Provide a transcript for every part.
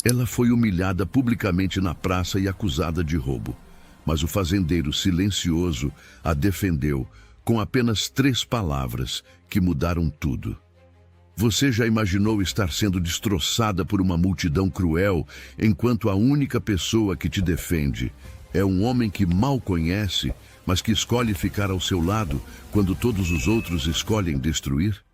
Ela foi humilhada publicamente na praça e acusada de roubo. Mas o fazendeiro silencioso a defendeu com apenas 3 palavras que mudaram tudo. Você já imaginou estar sendo destroçada por uma multidão cruel, enquanto a única pessoa que te defende é um homem que mal conhece, mas que escolhe ficar ao seu lado quando todos os outros escolhem destruir?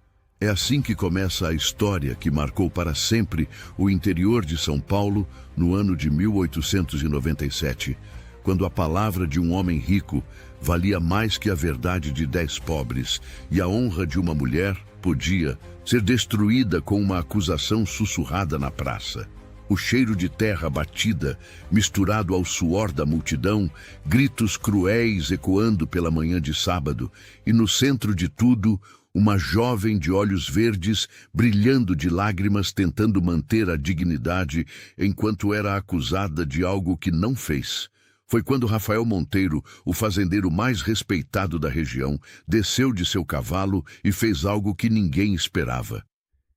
É assim que começa a história que marcou para sempre o interior de São Paulo no ano de 1897, quando a palavra de um homem rico valia mais que a verdade de 10 pobres e a honra de uma mulher podia ser destruída com uma acusação sussurrada na praça. O cheiro de terra batida, misturado ao suor da multidão, gritos cruéis ecoando pela manhã de sábado, e no centro de tudo, uma jovem de olhos verdes, brilhando de lágrimas, tentando manter a dignidade enquanto era acusada de algo que não fez. Foi quando Rafael Monteiro, o fazendeiro mais respeitado da região, desceu de seu cavalo e fez algo que ninguém esperava.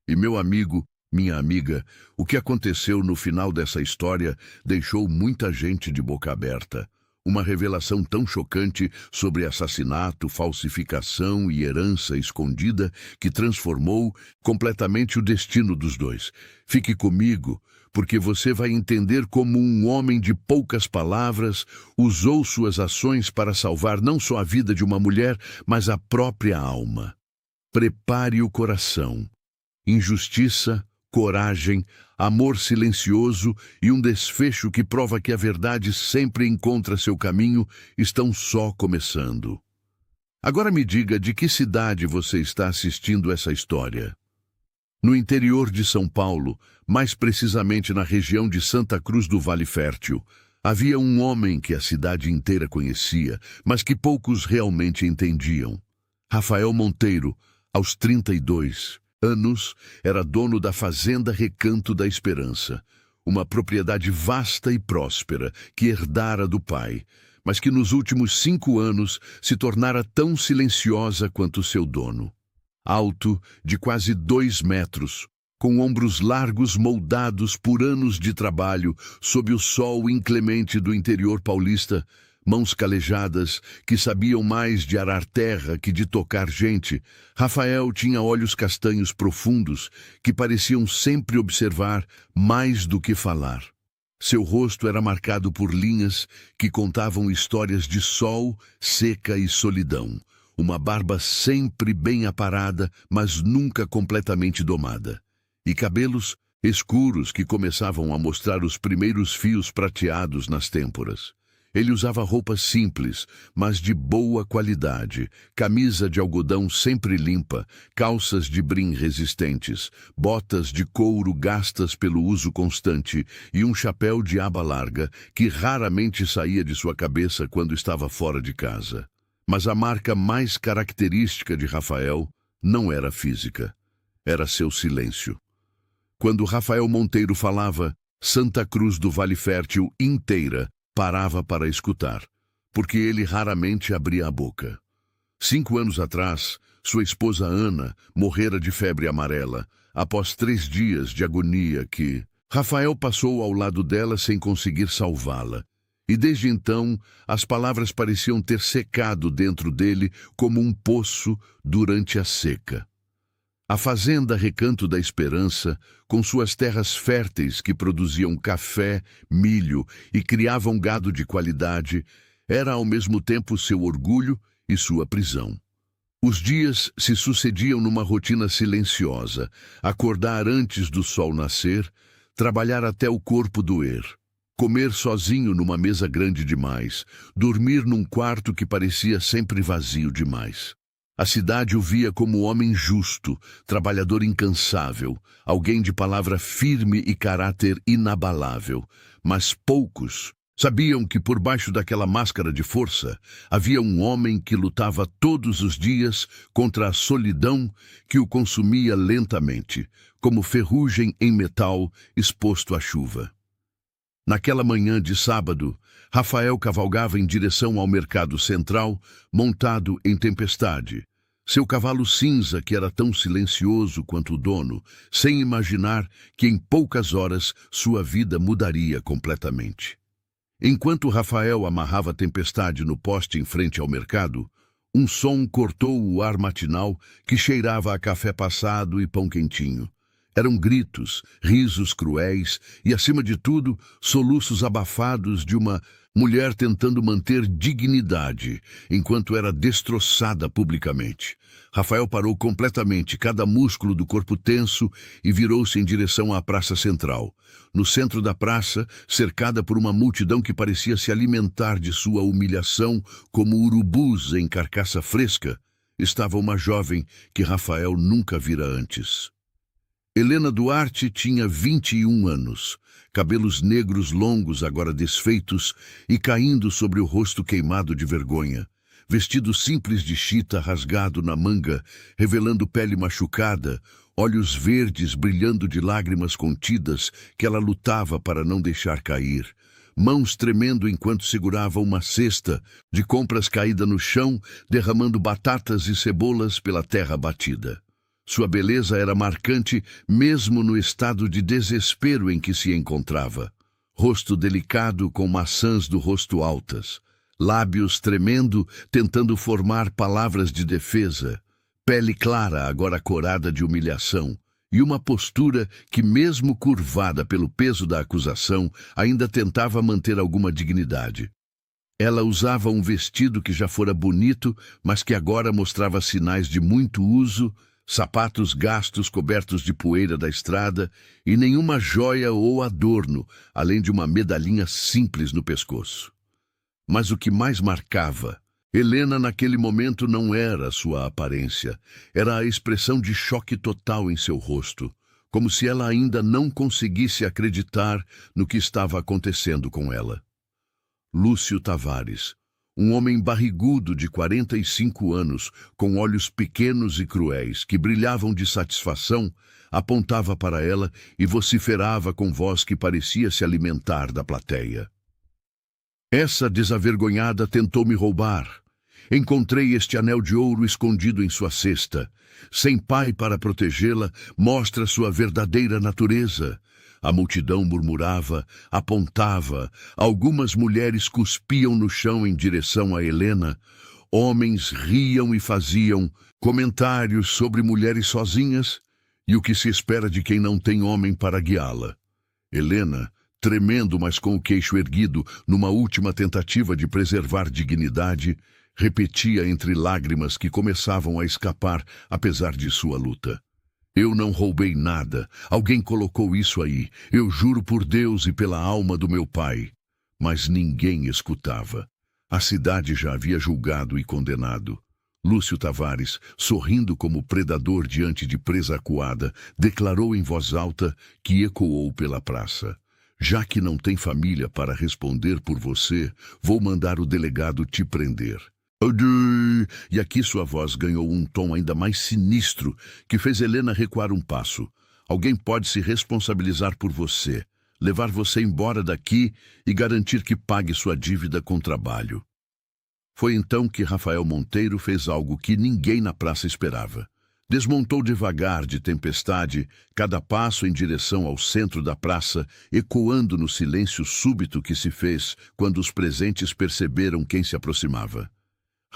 E meu amigo, minha amiga, o que aconteceu no final dessa história deixou muita gente de boca aberta. Uma revelação tão chocante sobre assassinato, falsificação e herança escondida que transformou completamente o destino dos dois. Fique comigo, porque você vai entender como um homem de poucas palavras usou suas ações para salvar não só a vida de uma mulher, mas a própria alma. Prepare o coração. Injustiça, coragem, amor silencioso e um desfecho que prova que a verdade sempre encontra seu caminho estão só começando. Agora me diga de que cidade você está assistindo essa história. No interior de São Paulo, mais precisamente na região de Santa Cruz do Vale Fértil, havia um homem que a cidade inteira conhecia, mas que poucos realmente entendiam. Rafael Monteiro, aos 32 anos, era dono da Fazenda Recanto da Esperança, uma propriedade vasta e próspera que herdara do pai, mas que nos últimos 5 anos se tornara tão silenciosa quanto seu dono. Alto, de quase 2 metros, com ombros largos moldados por anos de trabalho sob o sol inclemente do interior paulista, mãos calejadas que sabiam mais de arar terra que de tocar gente, Rafael tinha olhos castanhos profundos que pareciam sempre observar mais do que falar. Seu rosto era marcado por linhas que contavam histórias de sol, seca e solidão. Uma barba sempre bem aparada, mas nunca completamente domada. E cabelos escuros que começavam a mostrar os primeiros fios prateados nas têmporas. Ele usava roupas simples, mas de boa qualidade, camisa de algodão sempre limpa, calças de brim resistentes, botas de couro gastas pelo uso constante e um chapéu de aba larga que raramente saía de sua cabeça quando estava fora de casa. Mas a marca mais característica de Rafael não era física, era seu silêncio. Quando Rafael Monteiro falava, Santa Cruz do Vale Fértil inteira parava para escutar, porque ele raramente abria a boca. 5 anos atrás, sua esposa Ana morrera de febre amarela, após 3 dias de agonia que Rafael passou ao lado dela sem conseguir salvá-la. E desde então, as palavras pareciam ter secado dentro dele como um poço durante a seca. A Fazenda Recanto da Esperança, com suas terras férteis que produziam café, milho e criavam gado de qualidade, era ao mesmo tempo seu orgulho e sua prisão. Os dias se sucediam numa rotina silenciosa: acordar antes do sol nascer, trabalhar até o corpo doer, comer sozinho numa mesa grande demais, dormir num quarto que parecia sempre vazio demais. A cidade o via como homem justo, trabalhador incansável, alguém de palavra firme e caráter inabalável. Mas poucos sabiam que por baixo daquela máscara de força havia um homem que lutava todos os dias contra a solidão que o consumia lentamente, como ferrugem em metal exposto à chuva. Naquela manhã de sábado, Rafael cavalgava em direção ao mercado central, montado em tempestade, Seu cavalo cinza, que era tão silencioso quanto o dono, sem imaginar que em poucas horas sua vida mudaria completamente. Enquanto Rafael amarrava a Tempestade no poste em frente ao mercado, um som cortou o ar matinal que cheirava a café passado e pão quentinho. Eram gritos, risos cruéis e, acima de tudo, soluços abafados de uma mulher tentando manter dignidade enquanto era destroçada publicamente. Rafael parou completamente, cada músculo do corpo tenso, e virou-se em direção à praça central. No centro da praça, cercada por uma multidão que parecia se alimentar de sua humilhação como urubus em carcaça fresca, estava uma jovem que Rafael nunca vira antes. Helena Duarte tinha 21 anos, cabelos negros longos agora desfeitos e caindo sobre o rosto queimado de vergonha. Vestido simples de chita rasgado na manga, revelando pele machucada, olhos verdes brilhando de lágrimas contidas que ela lutava para não deixar cair. Mãos tremendo enquanto segurava uma cesta de compras caída no chão, derramando batatas e cebolas pela terra batida. Sua beleza era marcante mesmo no estado de desespero em que se encontrava. Rosto delicado com maçãs do rosto altas, lábios tremendo, tentando formar palavras de defesa, pele clara agora corada de humilhação, e uma postura que, mesmo curvada pelo peso da acusação, ainda tentava manter alguma dignidade. Ela usava um vestido que já fora bonito, mas que agora mostrava sinais de muito uso, sapatos gastos cobertos de poeira da estrada e nenhuma joia ou adorno, além de uma medalhinha simples no pescoço. Mas o que mais marcava Helena naquele momento não era sua aparência, era a expressão de choque total em seu rosto, como se ela ainda não conseguisse acreditar no que estava acontecendo com ela. Lúcio Tavares, um homem barrigudo de 45 anos, com olhos pequenos e cruéis, que brilhavam de satisfação, apontava para ela e vociferava com voz que parecia se alimentar da plateia. Essa desavergonhada tentou me roubar. Encontrei este anel de ouro escondido em sua cesta. Sem pai para protegê-la, mostra sua verdadeira natureza. A multidão murmurava, apontava, algumas mulheres cuspiam no chão em direção a Helena, homens riam e faziam comentários sobre mulheres sozinhas e o que se espera de quem não tem homem para guiá-la. Helena, tremendo, mas com o queixo erguido, numa última tentativa de preservar dignidade, repetia entre lágrimas que começavam a escapar apesar de sua luta. Eu não roubei nada. Alguém colocou isso aí. Eu juro por Deus e pela alma do meu pai. Mas ninguém escutava. A cidade já havia julgado e condenado. Lúcio Tavares, sorrindo como predador diante de presa acuada, declarou em voz alta que ecoou pela praça. Já que não tem família para responder por você, vou mandar o delegado te prender. E aqui sua voz ganhou um tom ainda mais sinistro, que fez Helena recuar um passo. Alguém pode se responsabilizar por você, levar você embora daqui e garantir que pague sua dívida com trabalho. Foi então que Rafael Monteiro fez algo que ninguém na praça esperava. Desmontou devagar de Tempestade, cada passo em direção ao centro da praça, ecoando no silêncio súbito que se fez quando os presentes perceberam quem se aproximava.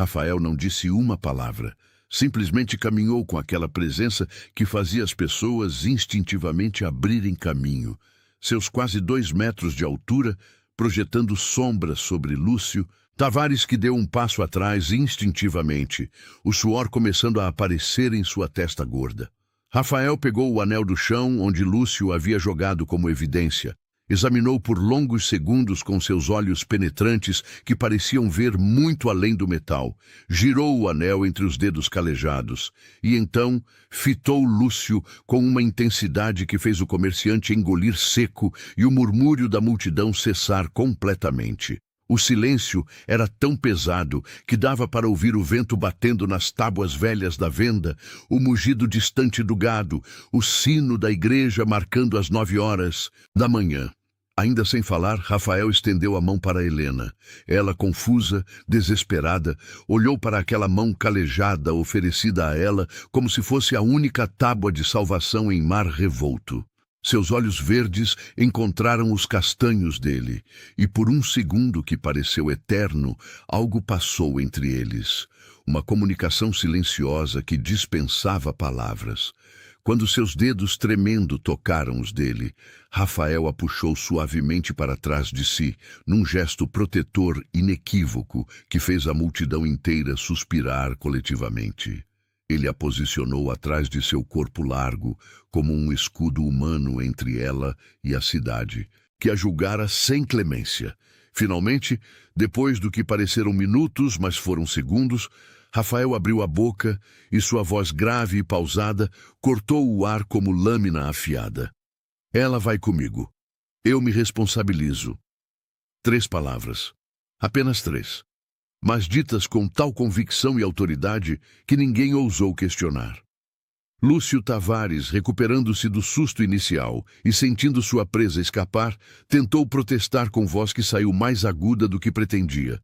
Rafael não disse uma palavra, simplesmente caminhou com aquela presença que fazia as pessoas instintivamente abrirem caminho. Seus quase 2 metros de altura, projetando sombras sobre Lúcio, Tavares que deu um passo atrás instintivamente, o suor começando a aparecer em sua testa gorda. Rafael pegou o anel do chão onde Lúcio havia jogado como evidência. Examinou por longos segundos com seus olhos penetrantes que pareciam ver muito além do metal. Girou o anel entre os dedos calejados e então fitou Lúcio com uma intensidade que fez o comerciante engolir seco e o murmúrio da multidão cessar completamente. O silêncio era tão pesado que dava para ouvir o vento batendo nas tábuas velhas da venda, o mugido distante do gado, o sino da igreja marcando as 9 horas da manhã. Ainda sem falar, Rafael estendeu a mão para Helena. Ela, confusa, desesperada, olhou para aquela mão calejada oferecida a ela como se fosse a única tábua de salvação em mar revolto. Seus olhos verdes encontraram os castanhos dele, e por um segundo que pareceu eterno, algo passou entre eles. Uma comunicação silenciosa que dispensava palavras. Quando seus dedos tremendo tocaram os dele, Rafael a puxou suavemente para trás de si, num gesto protetor inequívoco que fez a multidão inteira suspirar coletivamente. Ele a posicionou atrás de seu corpo largo, como um escudo humano entre ela e a cidade, que a julgara sem clemência. Finalmente, depois do que pareceram minutos, mas foram segundos, Rafael abriu a boca e sua voz grave e pausada cortou o ar como lâmina afiada. Ela vai comigo. Eu me responsabilizo. 3 palavras. Apenas 3. Mas ditas com tal convicção e autoridade que ninguém ousou questionar. Lúcio Tavares, recuperando-se do susto inicial e sentindo sua presa escapar, tentou protestar com voz que saiu mais aguda do que pretendia.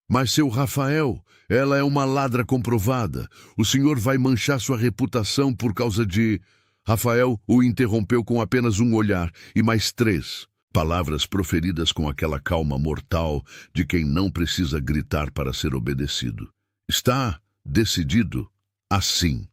Mas, seu Rafael, ela é uma ladra comprovada. O senhor vai manchar sua reputação por causa de... Rafael o interrompeu com apenas um olhar e mais 3. Palavras proferidas com aquela calma mortal de quem não precisa gritar para ser obedecido. Está decidido assim.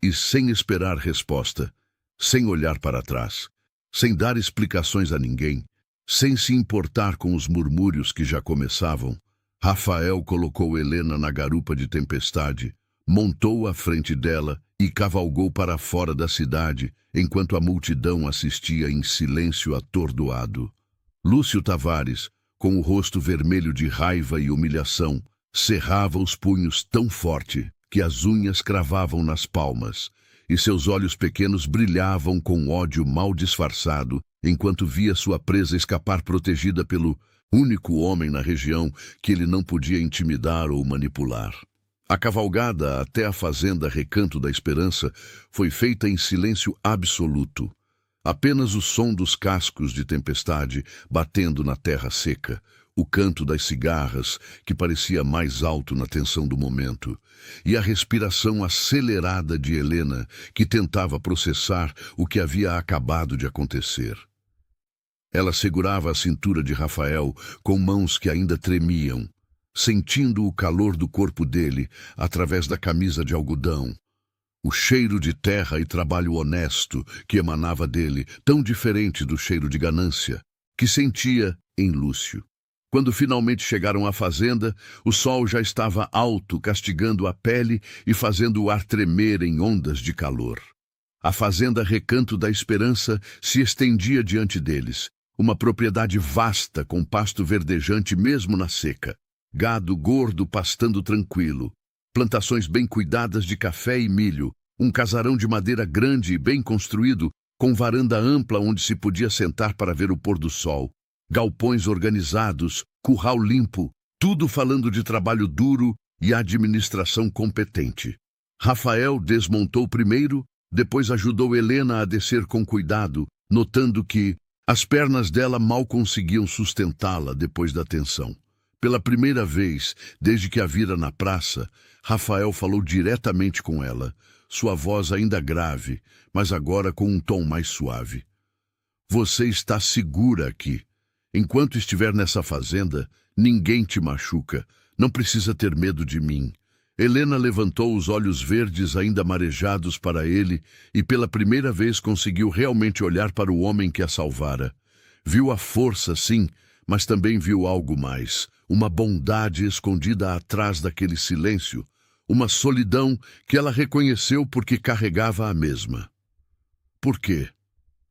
E sem esperar resposta, sem olhar para trás, sem dar explicações a ninguém, sem se importar com os murmúrios que já começavam, Rafael colocou Helena na garupa de tempestade, montou à frente dela e cavalgou para fora da cidade, enquanto a multidão assistia em silêncio atordoado. Lúcio Tavares, com o rosto vermelho de raiva e humilhação, cerrava os punhos tão forte que as unhas cravavam nas palmas, e seus olhos pequenos brilhavam com ódio mal disfarçado, enquanto via sua presa escapar protegida pelo único homem na região que ele não podia intimidar ou manipular. A cavalgada até a fazenda Recanto da Esperança foi feita em silêncio absoluto. Apenas o som dos cascos de tempestade batendo na terra seca, o canto das cigarras, que parecia mais alto na tensão do momento, e a respiração acelerada de Helena, que tentava processar o que havia acabado de acontecer. Ela segurava a cintura de Rafael com mãos que ainda tremiam, sentindo o calor do corpo dele através da camisa de algodão. O cheiro de terra e trabalho honesto que emanava dele, tão diferente do cheiro de ganância, que sentia em Lúcio. Quando finalmente chegaram à fazenda, o sol já estava alto, castigando a pele e fazendo o ar tremer em ondas de calor. A fazenda Recanto da Esperança se estendia diante deles, uma propriedade vasta com pasto verdejante mesmo na seca, gado gordo pastando tranquilo, plantações bem cuidadas de café e milho, um casarão de madeira grande e bem construído, com varanda ampla onde se podia sentar para ver o pôr do sol, galpões organizados, curral limpo, tudo falando de trabalho duro e administração competente. Rafael desmontou primeiro, depois ajudou Helena a descer com cuidado, notando que as pernas dela mal conseguiam sustentá-la depois da tensão. Pela primeira vez, desde que a vira na praça, Rafael falou diretamente com ela, sua voz ainda grave, mas agora com um tom mais suave. Você está segura aqui. Enquanto estiver nessa fazenda, ninguém te machuca. Não precisa ter medo de mim. Helena levantou os olhos verdes ainda marejados para ele e pela primeira vez conseguiu realmente olhar para o homem que a salvara. Viu a força, sim, mas também viu algo mais. Uma bondade escondida atrás daquele silêncio. Uma solidão que ela reconheceu porque carregava a mesma. Por quê?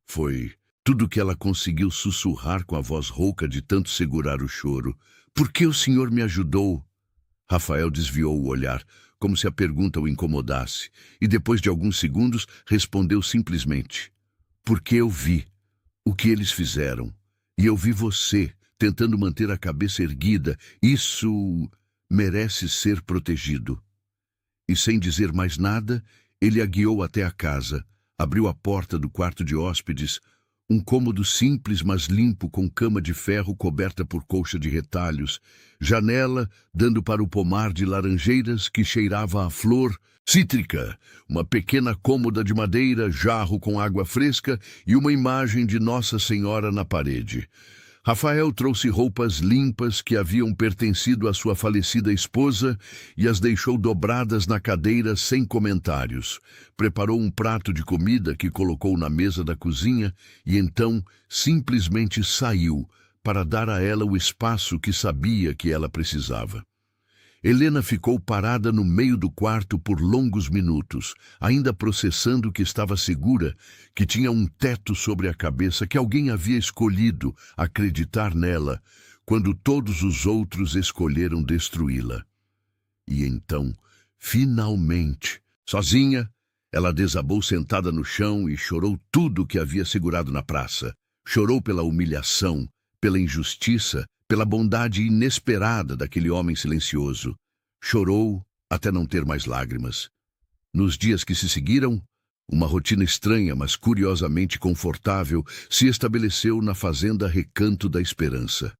Foi tudo que ela conseguiu sussurrar com a voz rouca de tanto segurar o choro. Por que o senhor me ajudou? Rafael desviou o olhar, como se a pergunta o incomodasse, e depois de alguns segundos respondeu simplesmente: porque eu vi o que eles fizeram, e eu vi você tentando manter a cabeça erguida. Isso merece ser protegido. E sem dizer mais nada, ele a guiou até a casa, abriu a porta do quarto de hóspedes, Um cômodo simples, mas limpo, com cama de ferro coberta por colcha de retalhos, janela dando para o pomar de laranjeiras que cheirava a flor cítrica, uma pequena cômoda de madeira, jarro com água fresca e uma imagem de Nossa Senhora na parede. Rafael trouxe roupas limpas que haviam pertencido à sua falecida esposa e as deixou dobradas na cadeira sem comentários. Preparou um prato de comida que colocou na mesa da cozinha e então simplesmente saiu para dar a ela o espaço que sabia que ela precisava. Helena ficou parada no meio do quarto por longos minutos, ainda processando que estava segura, que tinha um teto sobre a cabeça, que alguém havia escolhido acreditar nela, quando todos os outros escolheram destruí-la. E então, finalmente, sozinha, ela desabou sentada no chão e chorou tudo o que havia segurado na praça. Chorou pela humilhação, pela injustiça, pela bondade inesperada daquele homem silencioso. Chorou até não ter mais lágrimas. Nos dias que se seguiram, uma rotina estranha, mas curiosamente confortável, se estabeleceu na fazenda Recanto da Esperança.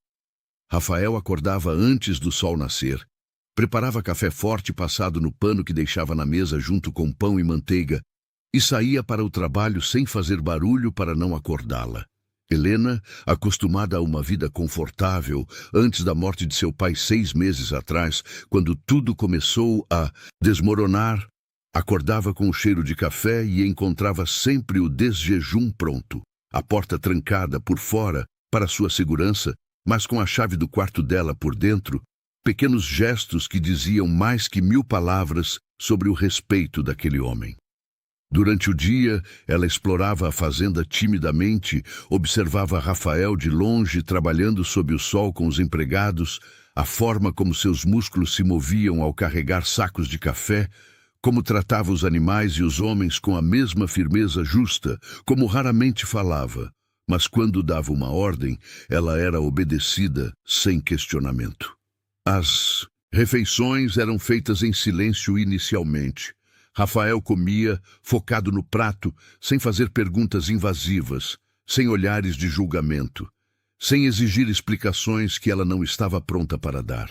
Rafael acordava antes do sol nascer, preparava café forte passado no pano que deixava na mesa junto com pão e manteiga, e saía para o trabalho sem fazer barulho para não acordá-la. Helena, acostumada a uma vida confortável antes da morte de seu pai 6 meses atrás, quando tudo começou a desmoronar, acordava com o cheiro de café e encontrava sempre o desjejum pronto, a porta trancada por fora para sua segurança, mas com a chave do quarto dela por dentro, pequenos gestos que diziam mais que 1000 palavras sobre o respeito daquele homem. Durante o dia, ela explorava a fazenda timidamente, observava Rafael de longe trabalhando sob o sol com os empregados, a forma como seus músculos se moviam ao carregar sacos de café, como tratava os animais e os homens com a mesma firmeza justa, como raramente falava, mas quando dava uma ordem, ela era obedecida sem questionamento. As refeições eram feitas em silêncio inicialmente. Rafael comia, focado no prato, sem fazer perguntas invasivas, sem olhares de julgamento, sem exigir explicações que ela não estava pronta para dar.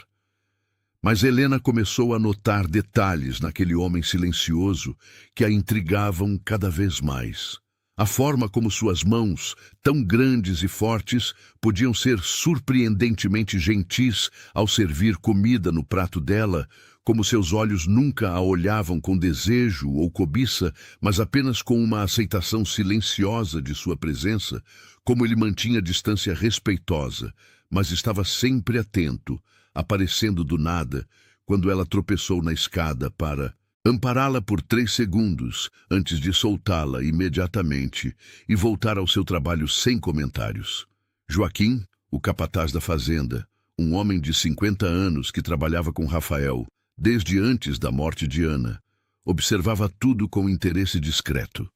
Mas Helena começou a notar detalhes naquele homem silencioso que a intrigavam cada vez mais. A forma como suas mãos, tão grandes e fortes, podiam ser surpreendentemente gentis ao servir comida no prato dela, como seus olhos nunca a olhavam com desejo ou cobiça, mas apenas com uma aceitação silenciosa de sua presença, como ele mantinha distância respeitosa, mas estava sempre atento, aparecendo do nada, quando ela tropeçou na escada para ampará-la por 3 segundos, antes de soltá-la imediatamente e voltar ao seu trabalho sem comentários. Joaquim, o capataz da fazenda, um homem de 50 anos que trabalhava com Rafael, desde antes da morte de Ana, observava tudo com interesse discreto.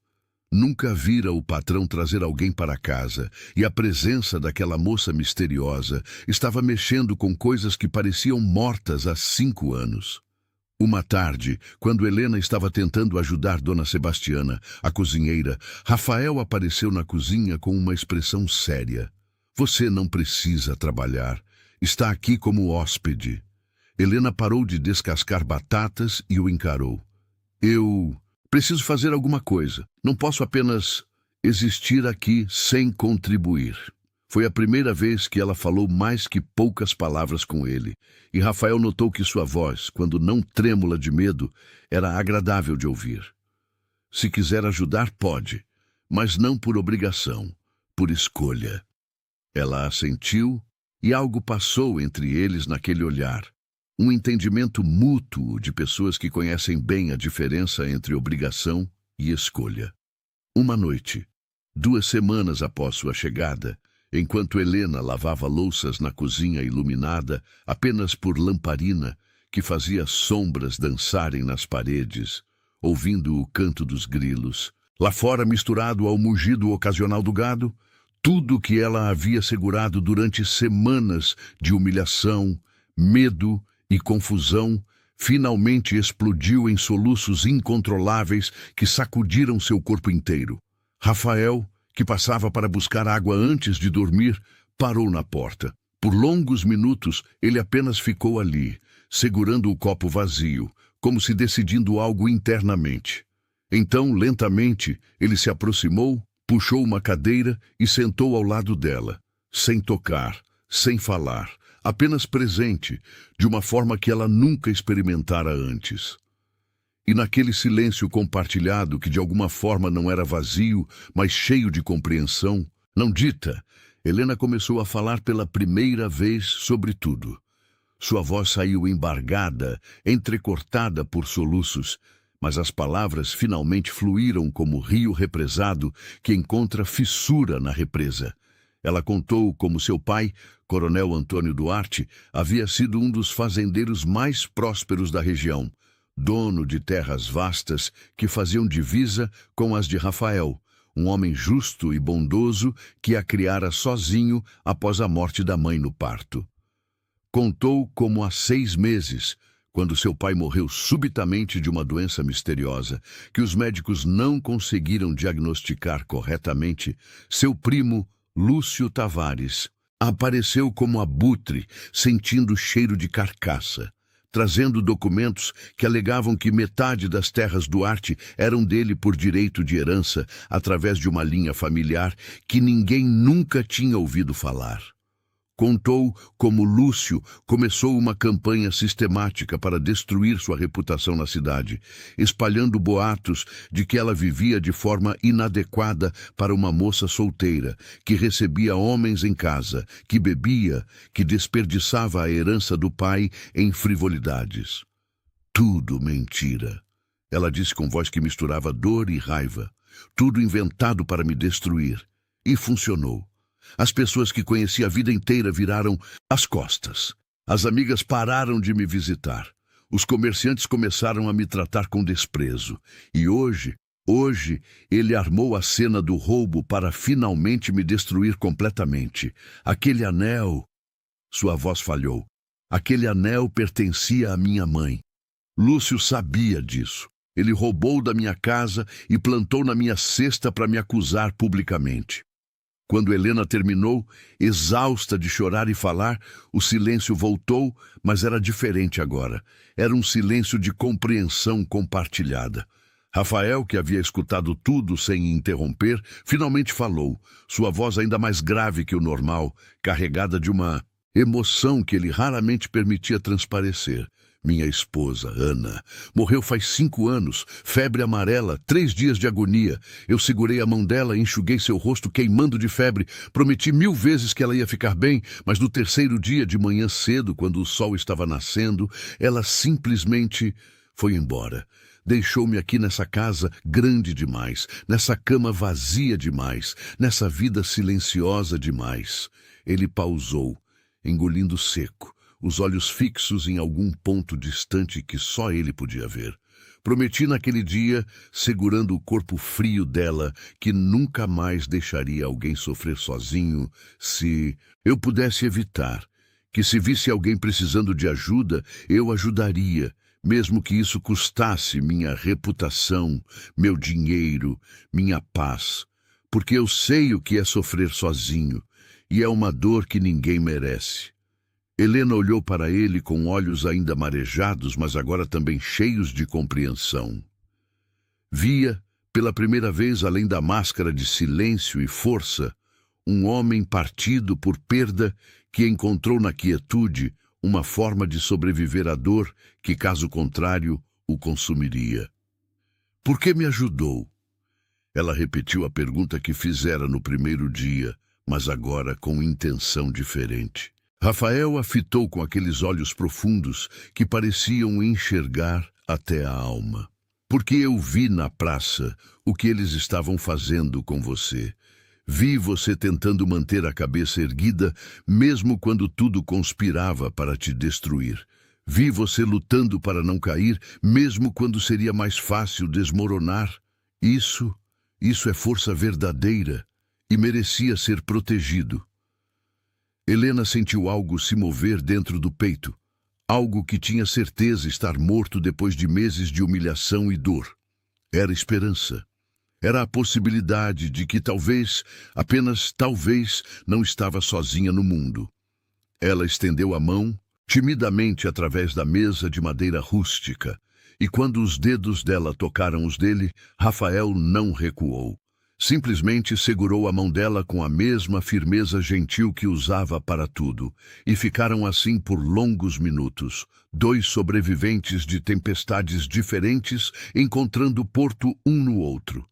Nunca vira o patrão trazer alguém para casa, e a presença daquela moça misteriosa estava mexendo com coisas que pareciam mortas há 5 anos. Uma tarde, quando Helena estava tentando ajudar Dona Sebastiana, a cozinheira, Rafael apareceu na cozinha com uma expressão séria. "Você não precisa trabalhar. Está aqui como hóspede." Helena parou de descascar batatas e o encarou. "Eu preciso fazer alguma coisa. Não posso apenas existir aqui sem contribuir." Foi a primeira vez que ela falou mais que poucas palavras com ele, e Rafael notou que sua voz, quando não trêmula de medo, era agradável de ouvir. "Se quiser ajudar, pode, mas não por obrigação, por escolha." Ela assentiu e algo passou entre eles naquele olhar. Um entendimento mútuo de pessoas que conhecem bem a diferença entre obrigação e escolha. Uma noite, 2 semanas após sua chegada, enquanto Helena lavava louças na cozinha iluminada apenas por lamparina que fazia sombras dançarem nas paredes, ouvindo o canto dos grilos, lá fora misturado ao mugido ocasional do gado, tudo que ela havia segurado durante semanas de humilhação, medo e confusão, finalmente explodiu em soluços incontroláveis que sacudiram seu corpo inteiro. Rafael, que passava para buscar água antes de dormir, parou na porta. Por longos minutos, ele apenas ficou ali, segurando o copo vazio, como se decidindo algo internamente. Então, lentamente, ele se aproximou, puxou uma cadeira e sentou ao lado dela, sem tocar, sem falar, apenas presente, de uma forma que ela nunca experimentara antes. E naquele silêncio compartilhado, que de alguma forma não era vazio, mas cheio de compreensão, não dita, Helena começou a falar pela primeira vez sobre tudo. Sua voz saiu embargada, entrecortada por soluços, mas as palavras finalmente fluíram como rio represado que encontra fissura na represa. Ela contou como seu pai, Coronel Antônio Duarte, havia sido um dos fazendeiros mais prósperos da região, dono de terras vastas que faziam divisa com as de Rafael, um homem justo e bondoso que a criara sozinho após a morte da mãe no parto. Contou como há 6 meses, quando seu pai morreu subitamente de uma doença misteriosa que os médicos não conseguiram diagnosticar corretamente, seu primo, Lúcio Tavares, apareceu como abutre, sentindo cheiro de carcaça, trazendo documentos que alegavam que metade das terras Duarte eram dele por direito de herança através de uma linha familiar que ninguém nunca tinha ouvido falar. Contou como Lúcio começou uma campanha sistemática para destruir sua reputação na cidade, espalhando boatos de que ela vivia de forma inadequada para uma moça solteira, que recebia homens em casa, que bebia, que desperdiçava a herança do pai em frivolidades. Tudo mentira. Ela disse com voz que misturava dor e raiva. Tudo inventado para me destruir. E funcionou. As pessoas que conheci a vida inteira viraram as costas. As amigas pararam de me visitar. Os comerciantes começaram a me tratar com desprezo. E hoje, ele armou a cena do roubo para finalmente me destruir completamente. Aquele anel... Sua voz falhou. Aquele anel pertencia à minha mãe. Lúcio sabia disso. Ele roubou da minha casa e plantou na minha cesta para me acusar publicamente. Quando Helena terminou, exausta de chorar e falar, o silêncio voltou, mas era diferente agora. Era um silêncio de compreensão compartilhada. Rafael, que havia escutado tudo sem interromper, finalmente falou, sua voz ainda mais grave que o normal, carregada de uma emoção que ele raramente permitia transparecer. Minha esposa, Ana, morreu faz 5 anos, febre amarela, 3 dias de agonia. Eu segurei a mão dela, enxuguei seu rosto queimando de febre. Prometi 1000 vezes que ela ia ficar bem, mas no 3º dia de manhã cedo, quando o sol estava nascendo, ela simplesmente foi embora. Deixou-me aqui nessa casa grande demais, nessa cama vazia demais, nessa vida silenciosa demais. Ele pausou, engolindo seco, os olhos fixos em algum ponto distante que só ele podia ver. Prometi naquele dia, segurando o corpo frio dela, que nunca mais deixaria alguém sofrer sozinho se eu pudesse evitar, que se visse alguém precisando de ajuda, eu ajudaria, mesmo que isso custasse minha reputação, meu dinheiro, minha paz, porque eu sei o que é sofrer sozinho, e é uma dor que ninguém merece. Helena olhou para ele com olhos ainda marejados, mas agora também cheios de compreensão. Via, pela primeira vez além da máscara de silêncio e força, um homem partido por perda que encontrou na quietude uma forma de sobreviver à dor que, caso contrário, o consumiria. Por que me ajudou? Ela repetiu a pergunta que fizera no primeiro dia, mas agora com intenção diferente. Rafael a fitou com aqueles olhos profundos que pareciam enxergar até a alma. Porque eu vi na praça o que eles estavam fazendo com você. Vi você tentando manter a cabeça erguida, mesmo quando tudo conspirava para te destruir. Vi você lutando para não cair, mesmo quando seria mais fácil desmoronar. Isso é força verdadeira e merecia ser protegido. Helena sentiu algo se mover dentro do peito, algo que tinha certeza estar morto depois de meses de humilhação e dor. Era esperança. Era a possibilidade de que talvez, apenas talvez, não estava sozinha no mundo. Ela estendeu a mão, timidamente através da mesa de madeira rústica, e quando os dedos dela tocaram os dele, Rafael não recuou. Simplesmente segurou a mão dela com a mesma firmeza gentil que usava para tudo, e ficaram assim por longos minutos, dois sobreviventes de tempestades diferentes encontrando porto um no outro.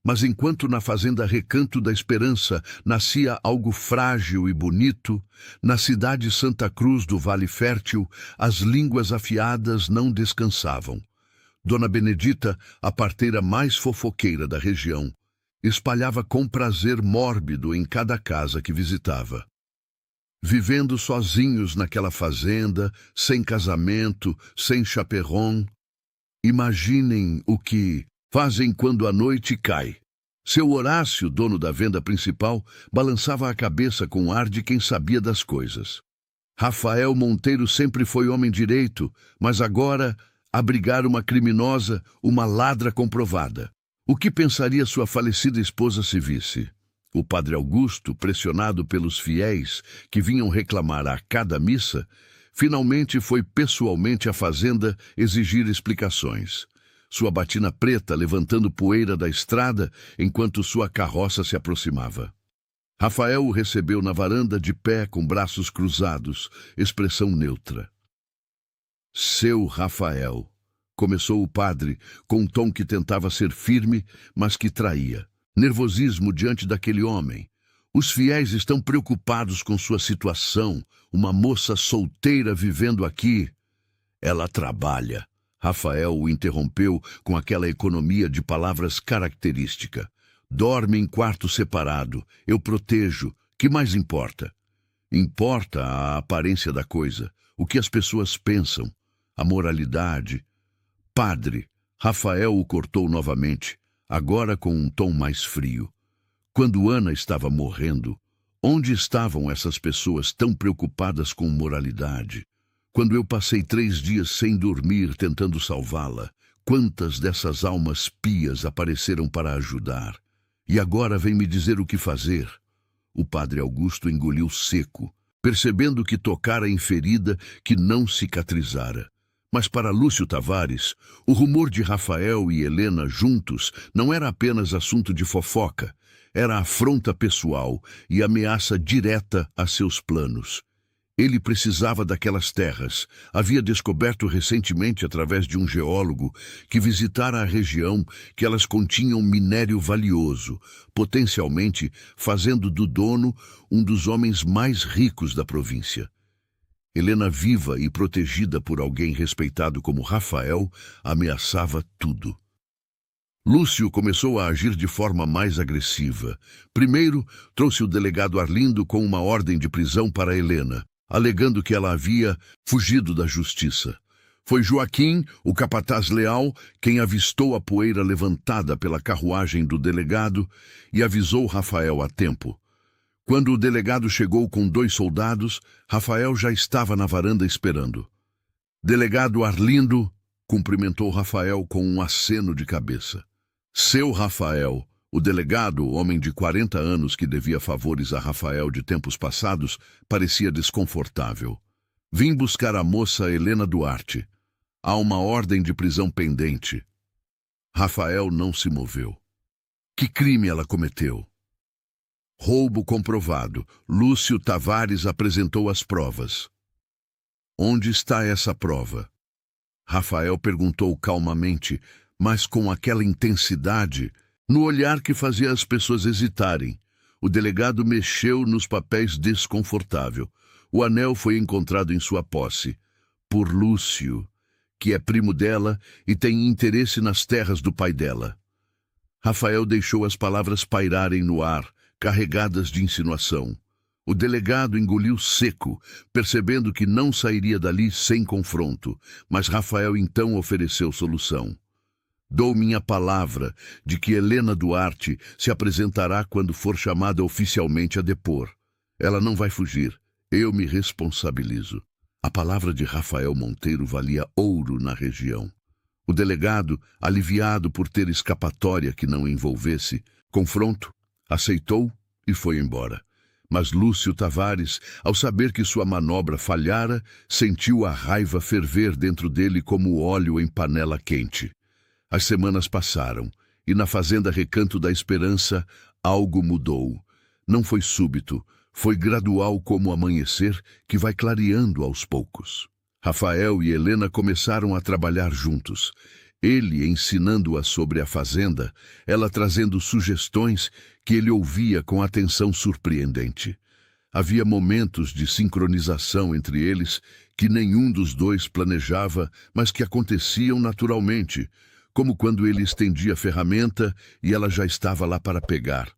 Mas enquanto na fazenda Recanto da Esperança nascia algo frágil e bonito, na cidade Santa Cruz do Vale Fértil, as línguas afiadas não descansavam. Dona Benedita, a parteira mais fofoqueira da região, espalhava com prazer mórbido em cada casa que visitava. Vivendo sozinhos naquela fazenda, sem casamento, sem chaperon, imaginem o que fazem quando a noite cai. Seu Horácio, dono da venda principal, balançava a cabeça com ar de quem sabia das coisas. Rafael Monteiro sempre foi homem direito, mas agora abrigar uma criminosa, uma ladra comprovada. O que pensaria sua falecida esposa se visse? O padre Augusto, pressionado pelos fiéis que vinham reclamar a cada missa, finalmente foi pessoalmente à fazenda exigir explicações. Sua batina preta levantando poeira da estrada enquanto sua carroça se aproximava. Rafael o recebeu na varanda de pé com braços cruzados, expressão neutra. Seu Rafael, começou o padre, com um tom que tentava ser firme, mas que traía. Nervosismo diante daquele homem. Os fiéis estão preocupados com sua situação. Uma moça solteira vivendo aqui. Ela trabalha. Rafael o interrompeu com aquela economia de palavras característica. Dorme em quarto separado. Eu protejo. Que mais importa? Importa a aparência da coisa. O que as pessoas pensam. A moralidade. Padre, Rafael o cortou novamente, agora com um tom mais frio. Quando Ana estava morrendo, onde estavam essas pessoas tão preocupadas com moralidade? Quando eu passei 3 dias sem dormir tentando salvá-la, quantas dessas almas pias apareceram para ajudar? E agora vem me dizer o que fazer? O padre Augusto engoliu seco, percebendo que tocara em ferida que não cicatrizara. Mas para Lúcio Tavares, o rumor de Rafael e Helena juntos não era apenas assunto de fofoca, era afronta pessoal e ameaça direta a seus planos. Ele precisava daquelas terras. Havia descoberto recentemente, através de um geólogo que visitara a região, que elas continham minério valioso, potencialmente fazendo do dono um dos homens mais ricos da província. Helena, viva e protegida por alguém respeitado como Rafael, ameaçava tudo. Lúcio começou a agir de forma mais agressiva. Primeiro, trouxe o delegado Arlindo com uma ordem de prisão para Helena, alegando que ela havia fugido da justiça. Foi Joaquim, o capataz leal, quem avistou a poeira levantada pela carruagem do delegado e avisou Rafael a tempo. Quando o delegado chegou com 2 soldados, Rafael já estava na varanda esperando. Delegado Arlindo cumprimentou Rafael com um aceno de cabeça. Seu Rafael, o delegado, homem de 40 anos que devia favores a Rafael de tempos passados, parecia desconfortável. Vim buscar a moça Helena Duarte. Há uma ordem de prisão pendente. Rafael não se moveu. Que crime ela cometeu? Roubo comprovado. Lúcio Tavares apresentou as provas. Onde está essa prova? Rafael perguntou calmamente, mas com aquela intensidade, no olhar que fazia as pessoas hesitarem. O delegado mexeu nos papéis desconfortável. O anel foi encontrado em sua posse, por Lúcio, que é primo dela e tem interesse nas terras do pai dela. Rafael deixou as palavras pairarem no ar, carregadas de insinuação. O delegado engoliu seco, percebendo que não sairia dali sem confronto, mas Rafael então ofereceu solução. Dou minha palavra de que Helena Duarte se apresentará quando for chamada oficialmente a depor. Ela não vai fugir. Eu me responsabilizo. A palavra de Rafael Monteiro valia ouro na região. O delegado, aliviado por ter escapatória que não envolvesse confronto, aceitou e foi embora. Mas Lúcio Tavares, ao saber que sua manobra falhara, sentiu a raiva ferver dentro dele como óleo em panela quente. As semanas passaram, e na fazenda Recanto da Esperança, algo mudou. Não foi súbito, foi gradual como o amanhecer que vai clareando aos poucos. Rafael e Helena começaram a trabalhar juntos. Ele ensinando-a sobre a fazenda, ela trazendo sugestões que ele ouvia com atenção surpreendente. Havia momentos de sincronização entre eles que nenhum dos dois planejava, mas que aconteciam naturalmente, como quando ele estendia a ferramenta e ela já estava lá para pegar.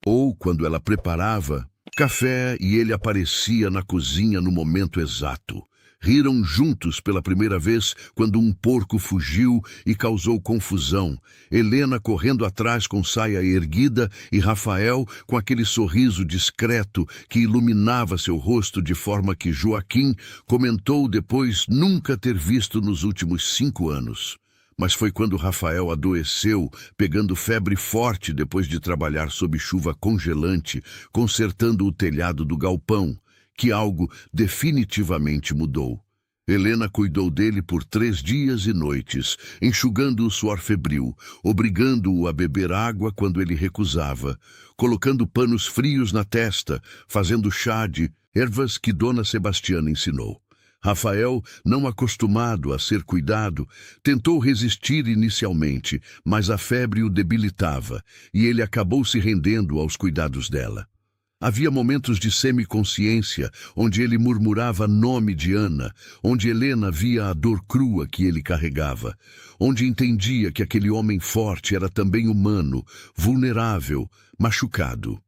Ou quando ela preparava café e ele aparecia na cozinha no momento exato. Riram juntos pela primeira vez quando um porco fugiu e causou confusão. Helena correndo atrás com saia erguida e Rafael com aquele sorriso discreto que iluminava seu rosto de forma que Joaquim comentou depois nunca ter visto nos últimos 5 anos. Mas foi quando Rafael adoeceu, pegando febre forte depois de trabalhar sob chuva congelante, consertando o telhado do galpão, que algo definitivamente mudou. Helena cuidou dele por 3 dias e noites, enxugando o suor febril, obrigando-o a beber água quando ele recusava, colocando panos frios na testa, fazendo chá de ervas que Dona Sebastiana ensinou. Rafael, não acostumado a ser cuidado, tentou resistir inicialmente, mas a febre o debilitava e ele acabou se rendendo aos cuidados dela. Havia momentos de semiconsciência, onde ele murmurava nome de Ana, onde Helena via a dor crua que ele carregava, onde entendia que aquele homem forte era também humano, vulnerável, machucado.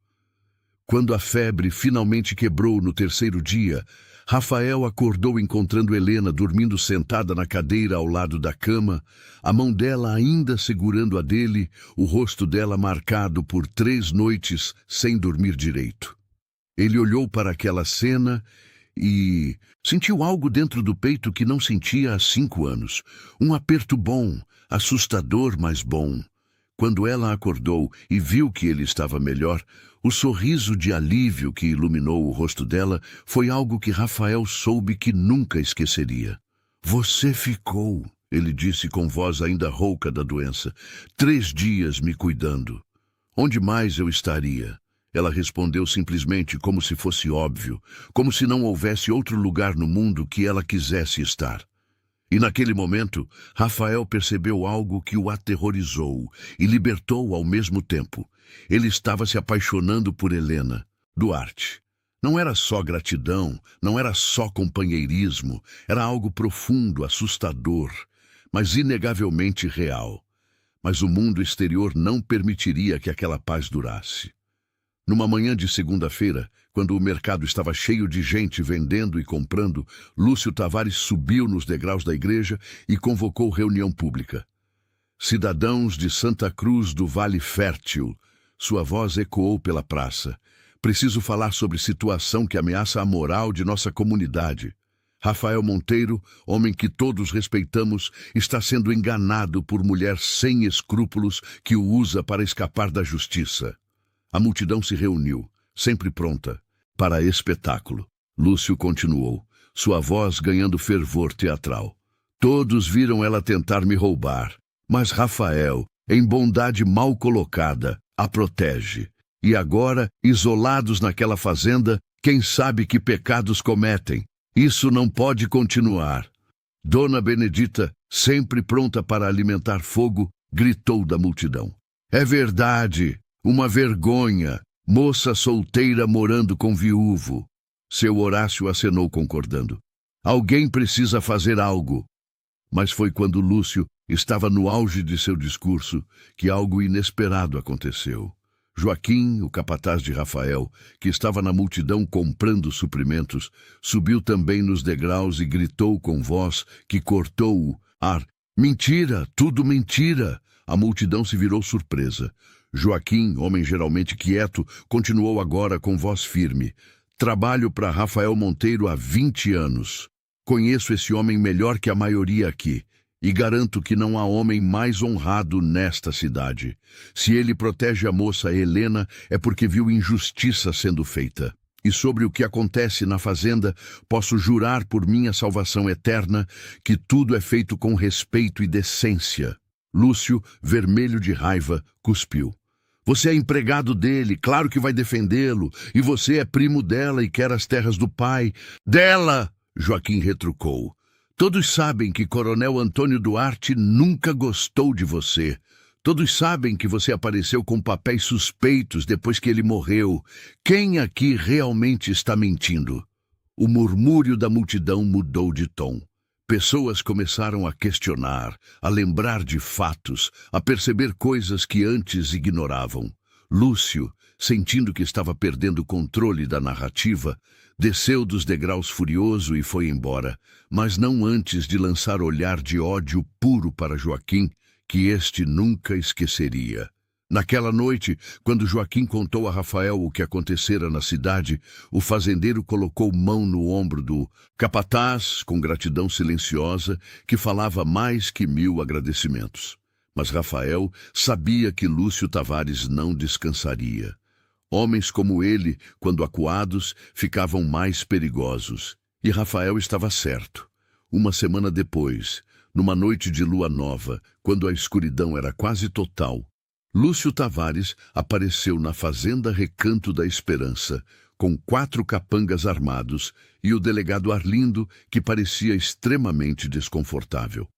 Quando a febre finalmente quebrou no 3º dia, Rafael acordou encontrando Helena dormindo sentada na cadeira ao lado da cama, a mão dela ainda segurando a dele, o rosto dela marcado por 3 noites sem dormir direito. Ele olhou para aquela cena e sentiu algo dentro do peito que não sentia há 5 anos. Um aperto bom, assustador, mas bom. Quando ela acordou e viu que ele estava melhor, o sorriso de alívio que iluminou o rosto dela foi algo que Rafael soube que nunca esqueceria. "Você ficou", ele disse com voz ainda rouca da doença, "3 dias me cuidando. Onde mais eu estaria?" Ela respondeu simplesmente como se fosse óbvio, como se não houvesse outro lugar no mundo que ela quisesse estar. E naquele momento, Rafael percebeu algo que o aterrorizou e libertou ao mesmo tempo. Ele estava se apaixonando por Helena, Duarte. Não era só gratidão, não era só companheirismo, era algo profundo, assustador, mas inegavelmente real. Mas o mundo exterior não permitiria que aquela paz durasse. Numa manhã de segunda-feira, quando o mercado estava cheio de gente vendendo e comprando, Lúcio Tavares subiu nos degraus da igreja e convocou reunião pública. "Cidadãos de Santa Cruz do Vale Fértil", sua voz ecoou pela praça. "Preciso falar sobre situação que ameaça a moral de nossa comunidade. Rafael Monteiro, homem que todos respeitamos, está sendo enganado por mulher sem escrúpulos que o usa para escapar da justiça." A multidão se reuniu, sempre pronta, para espetáculo. Lúcio continuou, sua voz ganhando fervor teatral. "Todos viram ela tentar me roubar, mas Rafael, em bondade mal colocada, a protege. E agora, isolados naquela fazenda, quem sabe que pecados cometem? Isso não pode continuar." Dona Benedita, sempre pronta para alimentar fogo, gritou da multidão. "É verdade! Uma vergonha! Moça solteira morando com viúvo." Seu Horácio acenou concordando. "Alguém precisa fazer algo." Mas foi quando Lúcio estava no auge de seu discurso que algo inesperado aconteceu. Joaquim, o capataz de Rafael, que estava na multidão comprando suprimentos, subiu também nos degraus e gritou com voz que cortou o ar. "Mentira! Tudo mentira!" A multidão se virou surpresa. Joaquim, homem geralmente quieto, continuou agora com voz firme. "Trabalho para Rafael Monteiro há 20 anos. Conheço esse homem melhor que a maioria aqui. E garanto que não há homem mais honrado nesta cidade. Se ele protege a moça Helena, é porque viu injustiça sendo feita. E sobre o que acontece na fazenda, posso jurar por minha salvação eterna que tudo é feito com respeito e decência. Lúcio, vermelho de raiva, cuspiu. Você é empregado dele, claro que vai defendê-lo. E você é primo dela e quer as terras do pai. Dela! Joaquim retrucou. Todos sabem que Coronel Antônio Duarte nunca gostou de você. Todos sabem que você apareceu com papéis suspeitos depois que ele morreu. Quem aqui realmente está mentindo? O murmúrio da multidão mudou de tom. Pessoas começaram a questionar, a lembrar de fatos, a perceber coisas que antes ignoravam. Lúcio, sentindo que estava perdendo o controle da narrativa, desceu dos degraus furioso e foi embora, mas não antes de lançar olhar de ódio puro para Joaquim, que este nunca esqueceria. Naquela noite, quando Joaquim contou a Rafael o que acontecera na cidade, o fazendeiro colocou mão no ombro do capataz, com gratidão silenciosa, que falava mais que 1000 agradecimentos. Mas Rafael sabia que Lúcio Tavares não descansaria. Homens como ele, quando acuados, ficavam mais perigosos. E Rafael estava certo. Uma semana depois, numa noite de lua nova, quando a escuridão era quase total, Lúcio Tavares apareceu na fazenda Recanto da Esperança, com 4 capangas armados e o delegado Arlindo, que parecia extremamente desconfortável.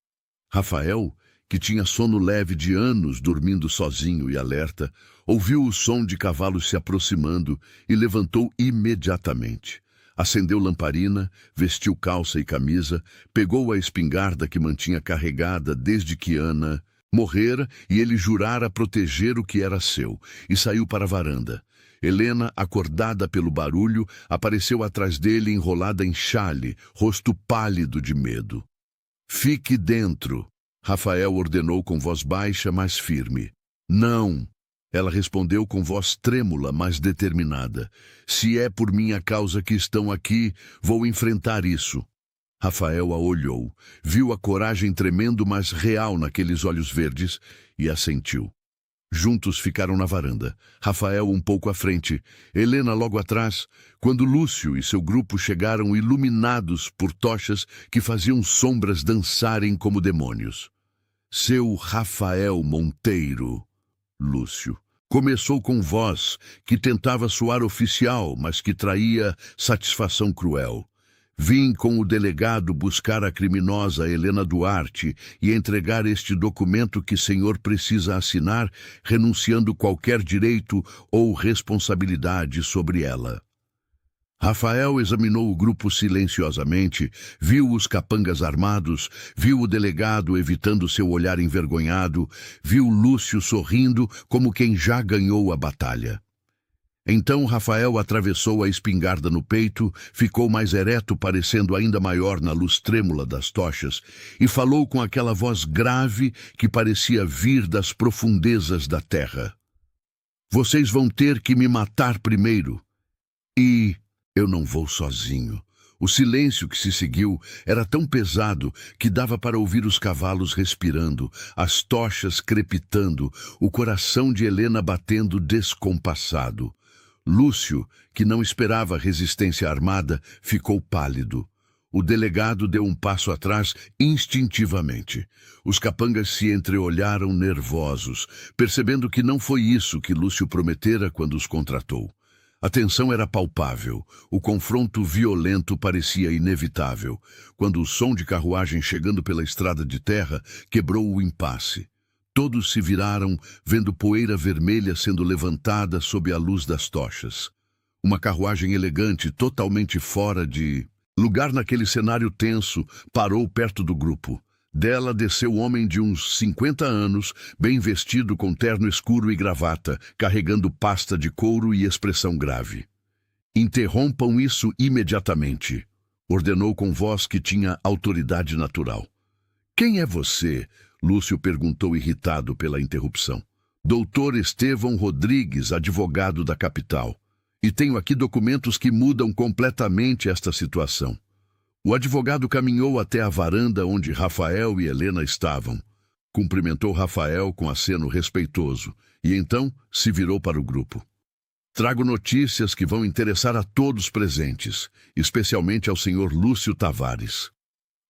Rafael, que tinha sono leve de anos dormindo sozinho e alerta, ouviu o som de cavalos se aproximando e levantou imediatamente. Acendeu lamparina, vestiu calça e camisa, pegou a espingarda que mantinha carregada desde que Ana morrera e ele jurara proteger o que era seu, e saiu para a varanda. Helena, acordada pelo barulho, apareceu atrás dele enrolada em chale, rosto pálido de medo. Fique dentro, Rafael ordenou com voz baixa, mas firme. Não, ela respondeu com voz trêmula, mas determinada. Se é por minha causa que estão aqui, vou enfrentar isso. Rafael a olhou, viu a coragem tremendo, mas real naqueles olhos verdes, e assentiu. Juntos ficaram na varanda, Rafael um pouco à frente, Helena logo atrás, quando Lúcio e seu grupo chegaram iluminados por tochas que faziam sombras dançarem como demônios. Seu Rafael Monteiro, Lúcio. Começou com voz que tentava soar oficial, mas que traía satisfação cruel. Vim com o delegado buscar a criminosa Helena Duarte e entregar este documento que o senhor precisa assinar, renunciando qualquer direito ou responsabilidade sobre ela. Rafael examinou o grupo silenciosamente, viu os capangas armados, viu o delegado evitando seu olhar envergonhado, viu Lúcio sorrindo como quem já ganhou a batalha. Então Rafael atravessou a espingarda no peito, ficou mais ereto, parecendo ainda maior na luz trêmula das tochas, e falou com aquela voz grave que parecia vir das profundezas da terra. Vocês vão ter que me matar primeiro. E eu não vou sozinho. O silêncio que se seguiu era tão pesado que dava para ouvir os cavalos respirando, as tochas crepitando, o coração de Helena batendo descompassado. Lúcio, que não esperava resistência armada, ficou pálido. O delegado deu um passo atrás instintivamente. Os capangas se entreolharam nervosos, percebendo que não foi isso que Lúcio prometera quando os contratou. A tensão era palpável, o confronto violento parecia inevitável, quando o som de carruagem chegando pela estrada de terra quebrou o impasse. Todos se viraram, vendo poeira vermelha sendo levantada sob a luz das tochas. Uma carruagem elegante, totalmente fora de lugar naquele cenário tenso, parou perto do grupo. Dela desceu um homem de uns 50 anos, bem vestido com terno escuro e gravata, carregando pasta de couro e expressão grave. Interrompam isso imediatamente, ordenou com voz que tinha autoridade natural. Quem é você? Lúcio perguntou irritado pela interrupção. Doutor Estevão Rodrigues, advogado da capital. E tenho aqui documentos que mudam completamente esta situação. O advogado caminhou até a varanda onde Rafael e Helena estavam. Cumprimentou Rafael com aceno respeitoso e então se virou para o grupo. Trago notícias que vão interessar a todos presentes, especialmente ao senhor Lúcio Tavares.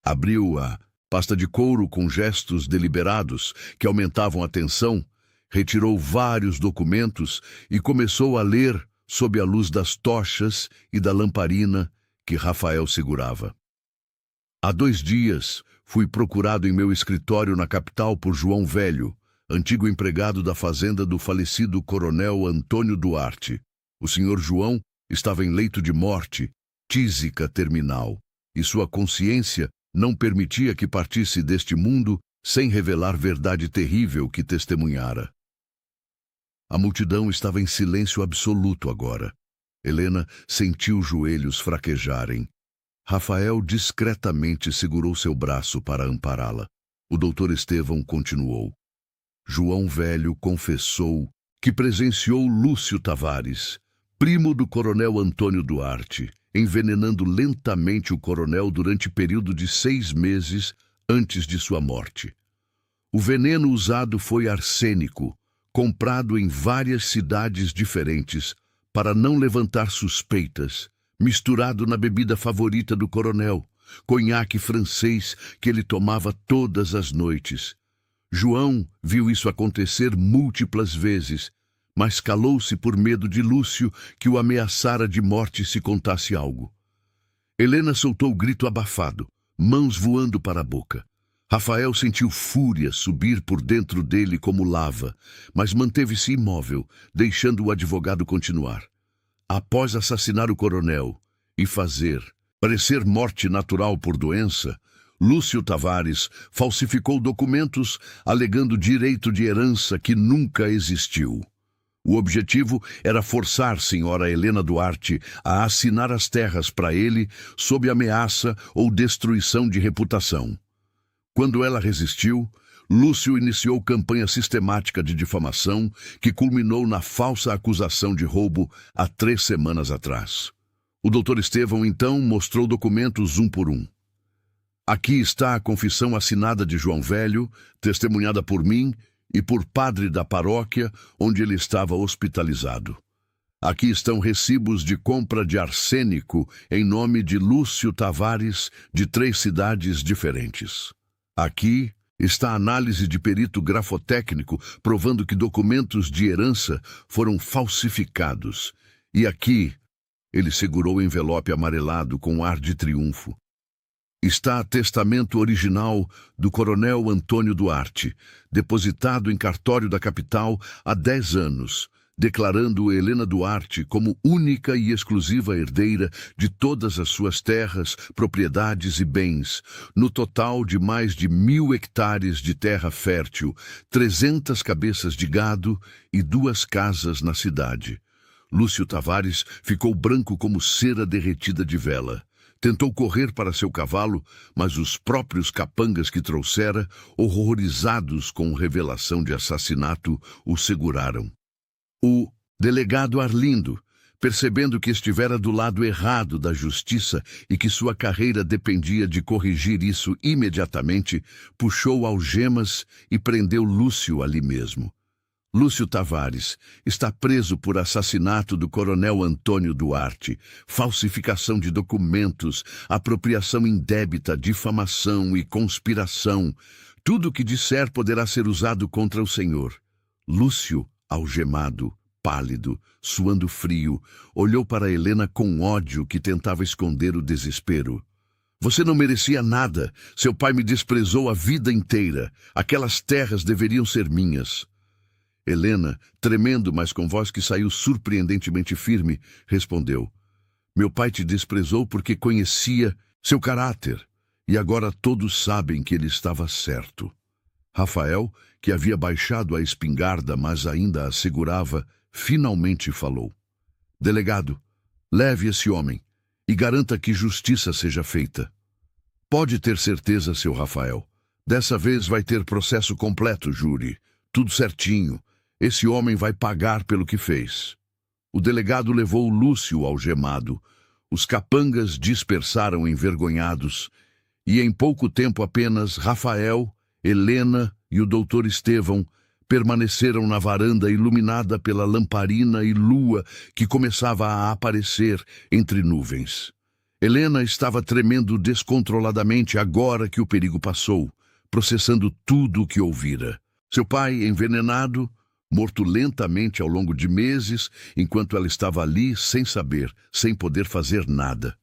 Abriu a pasta de couro com gestos deliberados que aumentavam a tensão, retirou vários documentos e começou a ler sob a luz das tochas e da lamparina que Rafael segurava. Há 2 dias, fui procurado em meu escritório na capital por João Velho, antigo empregado da fazenda do falecido coronel Antônio Duarte. O senhor João estava em leito de morte, tísica terminal, e sua consciência não permitia que partisse deste mundo sem revelar verdade terrível que testemunhara. A multidão estava em silêncio absoluto agora. Helena sentiu os joelhos fraquejarem. Rafael discretamente segurou seu braço para ampará-la. O doutor Estevão continuou. João Velho confessou que presenciou Lúcio Tavares, primo do coronel Antônio Duarte, envenenando lentamente o coronel durante período de 6 meses antes de sua morte. O veneno usado foi arsênico, comprado em várias cidades diferentes para não levantar suspeitas, misturado na bebida favorita do coronel, conhaque francês que ele tomava todas as noites. João viu isso acontecer múltiplas vezes, mas calou-se por medo de Lúcio, que o ameaçara de morte se contasse algo. Helena soltou o grito abafado, mãos voando para a boca. Rafael sentiu fúria subir por dentro dele como lava, mas manteve-se imóvel, deixando o advogado continuar. Após assassinar o coronel e fazer parecer morte natural por doença, Lúcio Tavares falsificou documentos alegando direito de herança que nunca existiu. O objetivo era forçar senhora Helena Duarte a assinar as terras para ele sob ameaça ou destruição de reputação. Quando ela resistiu, Lúcio iniciou campanha sistemática de difamação que culminou na falsa acusação de roubo há 3 semanas atrás. O doutor Estevão, então, mostrou documentos um por um. Aqui está a confissão assinada de João Velho, testemunhada por mim e por padre da paróquia onde ele estava hospitalizado. Aqui estão recibos de compra de arsênico em nome de Lúcio Tavares de 3 cidades diferentes. Aqui está a análise de perito grafotécnico provando que documentos de herança foram falsificados. E aqui, ele segurou o envelope amarelado com ar de triunfo. Está testamento original do coronel Antônio Duarte, depositado em cartório da capital há 10 anos, declarando Helena Duarte como única e exclusiva herdeira de todas as suas terras, propriedades e bens, no total de mais de 1.000 hectares de terra fértil, 300 cabeças de gado e 2 casas na cidade. Lúcio Tavares ficou branco como cera derretida de vela. Tentou correr para seu cavalo, mas os próprios capangas que trouxera, horrorizados com revelação de assassinato, o seguraram. O delegado Arlindo, percebendo que estivera do lado errado da justiça e que sua carreira dependia de corrigir isso imediatamente, puxou algemas e prendeu Lúcio ali mesmo. Lúcio Tavares está preso por assassinato do coronel Antônio Duarte, falsificação de documentos, apropriação indébita, difamação e conspiração. Tudo o que disser poderá ser usado contra o senhor. Lúcio, algemado, pálido, suando frio, olhou para Helena com ódio que tentava esconder o desespero. Você não merecia nada. Seu pai me desprezou a vida inteira. Aquelas terras deveriam ser minhas. Helena, tremendo, mas com voz que saiu surpreendentemente firme, respondeu: Meu pai te desprezou porque conhecia seu caráter, e agora todos sabem que ele estava certo. Rafael, que havia baixado a espingarda, mas ainda a segurava, finalmente falou: Delegado, leve esse homem e garanta que justiça seja feita. Pode ter certeza, seu Rafael. Dessa vez vai ter processo completo, júri. Tudo certinho. Esse homem vai pagar pelo que fez. O delegado levou Lúcio algemado. Os capangas dispersaram envergonhados, e em pouco tempo apenas Rafael, Helena e o doutor Estevão permaneceram na varanda iluminada pela lamparina e lua que começava a aparecer entre nuvens. Helena estava tremendo descontroladamente agora que o perigo passou, processando tudo o que ouvira. Seu pai, envenenado, morto lentamente ao longo de meses, enquanto ela estava ali sem saber, sem poder fazer nada.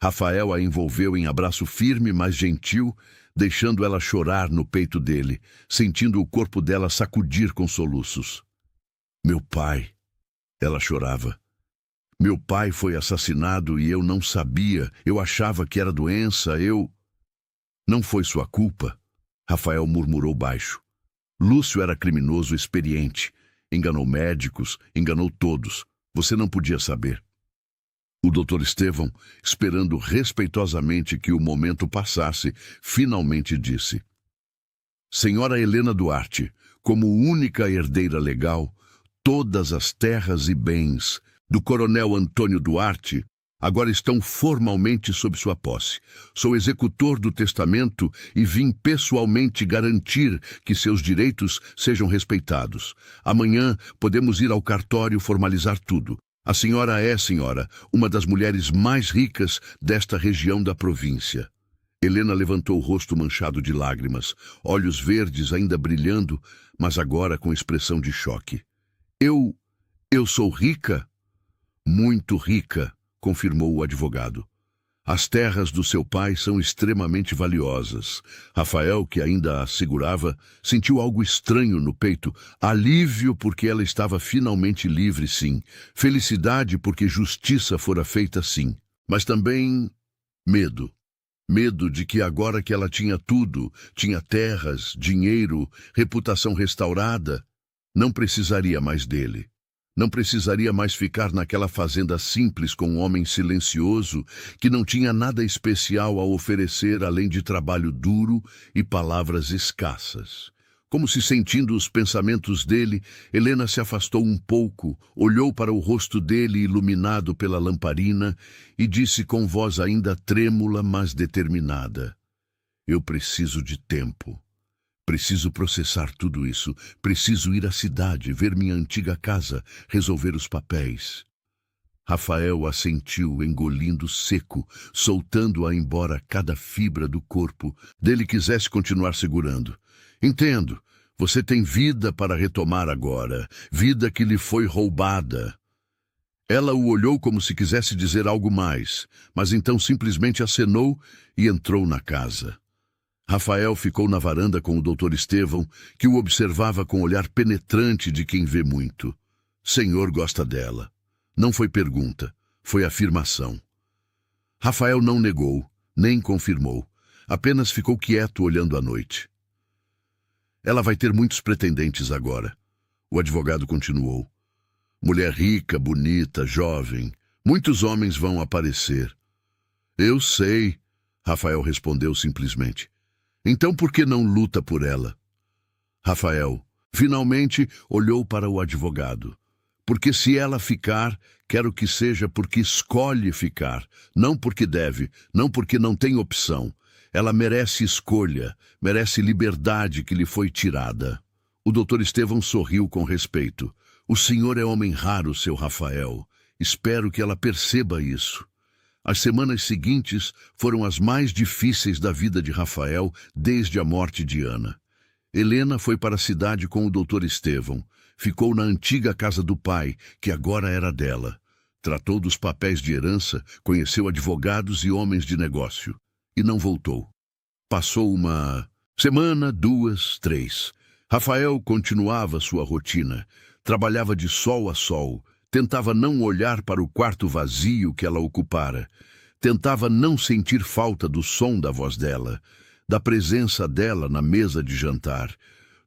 Rafael a envolveu em abraço firme, mas gentil, deixando ela chorar no peito dele, sentindo o corpo dela sacudir com soluços. Meu pai, ela chorava. Meu pai foi assassinado e eu não sabia, eu achava que era doença, Não foi sua culpa, Rafael murmurou baixo. Lúcio era criminoso experiente, enganou médicos, enganou todos, você não podia saber. O doutor Estevão, esperando respeitosamente que o momento passasse, finalmente disse: Senhora Helena Duarte, como única herdeira legal, todas as terras e bens do coronel Antônio Duarte agora estão formalmente sob sua posse. Sou executor do testamento e vim pessoalmente garantir que seus direitos sejam respeitados. Amanhã podemos ir ao cartório formalizar tudo. A senhora é, senhora, uma das mulheres mais ricas desta região da província. Helena levantou o rosto manchado de lágrimas, olhos verdes ainda brilhando, mas agora com expressão de choque. Eu sou rica? Muito rica, confirmou o advogado. As terras do seu pai são extremamente valiosas. Rafael, que ainda a segurava, sentiu algo estranho no peito. Alívio porque ela estava finalmente livre, sim. Felicidade porque justiça fora feita, sim. Mas também medo. Medo de que agora que ela tinha tudo, tinha terras, dinheiro, reputação restaurada, não precisaria mais dele. Não precisaria mais ficar naquela fazenda simples com um homem silencioso que não tinha nada especial a oferecer além de trabalho duro e palavras escassas. Como se sentindo os pensamentos dele, Helena se afastou um pouco, olhou para o rosto dele iluminado pela lamparina e disse com voz ainda trêmula, mas determinada: Eu preciso de tempo. Preciso processar tudo isso. Preciso ir à cidade, ver minha antiga casa, resolver os papéis. Rafael assentiu, engolindo seco, soltando-a embora cada fibra do corpo, dele quisesse continuar segurando. Entendo. Você tem vida para retomar agora, vida que lhe foi roubada. Ela o olhou como se quisesse dizer algo mais, mas então simplesmente acenou e entrou na casa. Rafael ficou na varanda com o doutor Estevão, que o observava com o olhar penetrante de quem vê muito. Senhor gosta dela. Não foi pergunta, foi afirmação. Rafael não negou, nem confirmou, apenas ficou quieto olhando a noite. Ela vai ter muitos pretendentes agora. O advogado continuou. Mulher rica, bonita, jovem. Muitos homens vão aparecer. Eu sei, Rafael respondeu simplesmente. Então por que não luta por ela? Rafael, finalmente, olhou para o advogado. Porque se ela ficar, quero que seja porque escolhe ficar, não porque deve, não porque não tem opção. Ela merece escolha, merece liberdade que lhe foi tirada. O doutor Estevão sorriu com respeito. O senhor é homem raro, seu Rafael. Espero que ela perceba isso. As semanas seguintes foram as mais difíceis da vida de Rafael desde a morte de Ana. Helena foi para a cidade com o doutor Estevão. Ficou na antiga casa do pai, que agora era dela. Tratou dos papéis de herança, conheceu advogados e homens de negócio. E não voltou. Passou uma semana, 2, 3. Rafael continuava sua rotina. Trabalhava de sol a sol. Tentava não olhar para o quarto vazio que ela ocupara. Tentava não sentir falta do som da voz dela, da presença dela na mesa de jantar,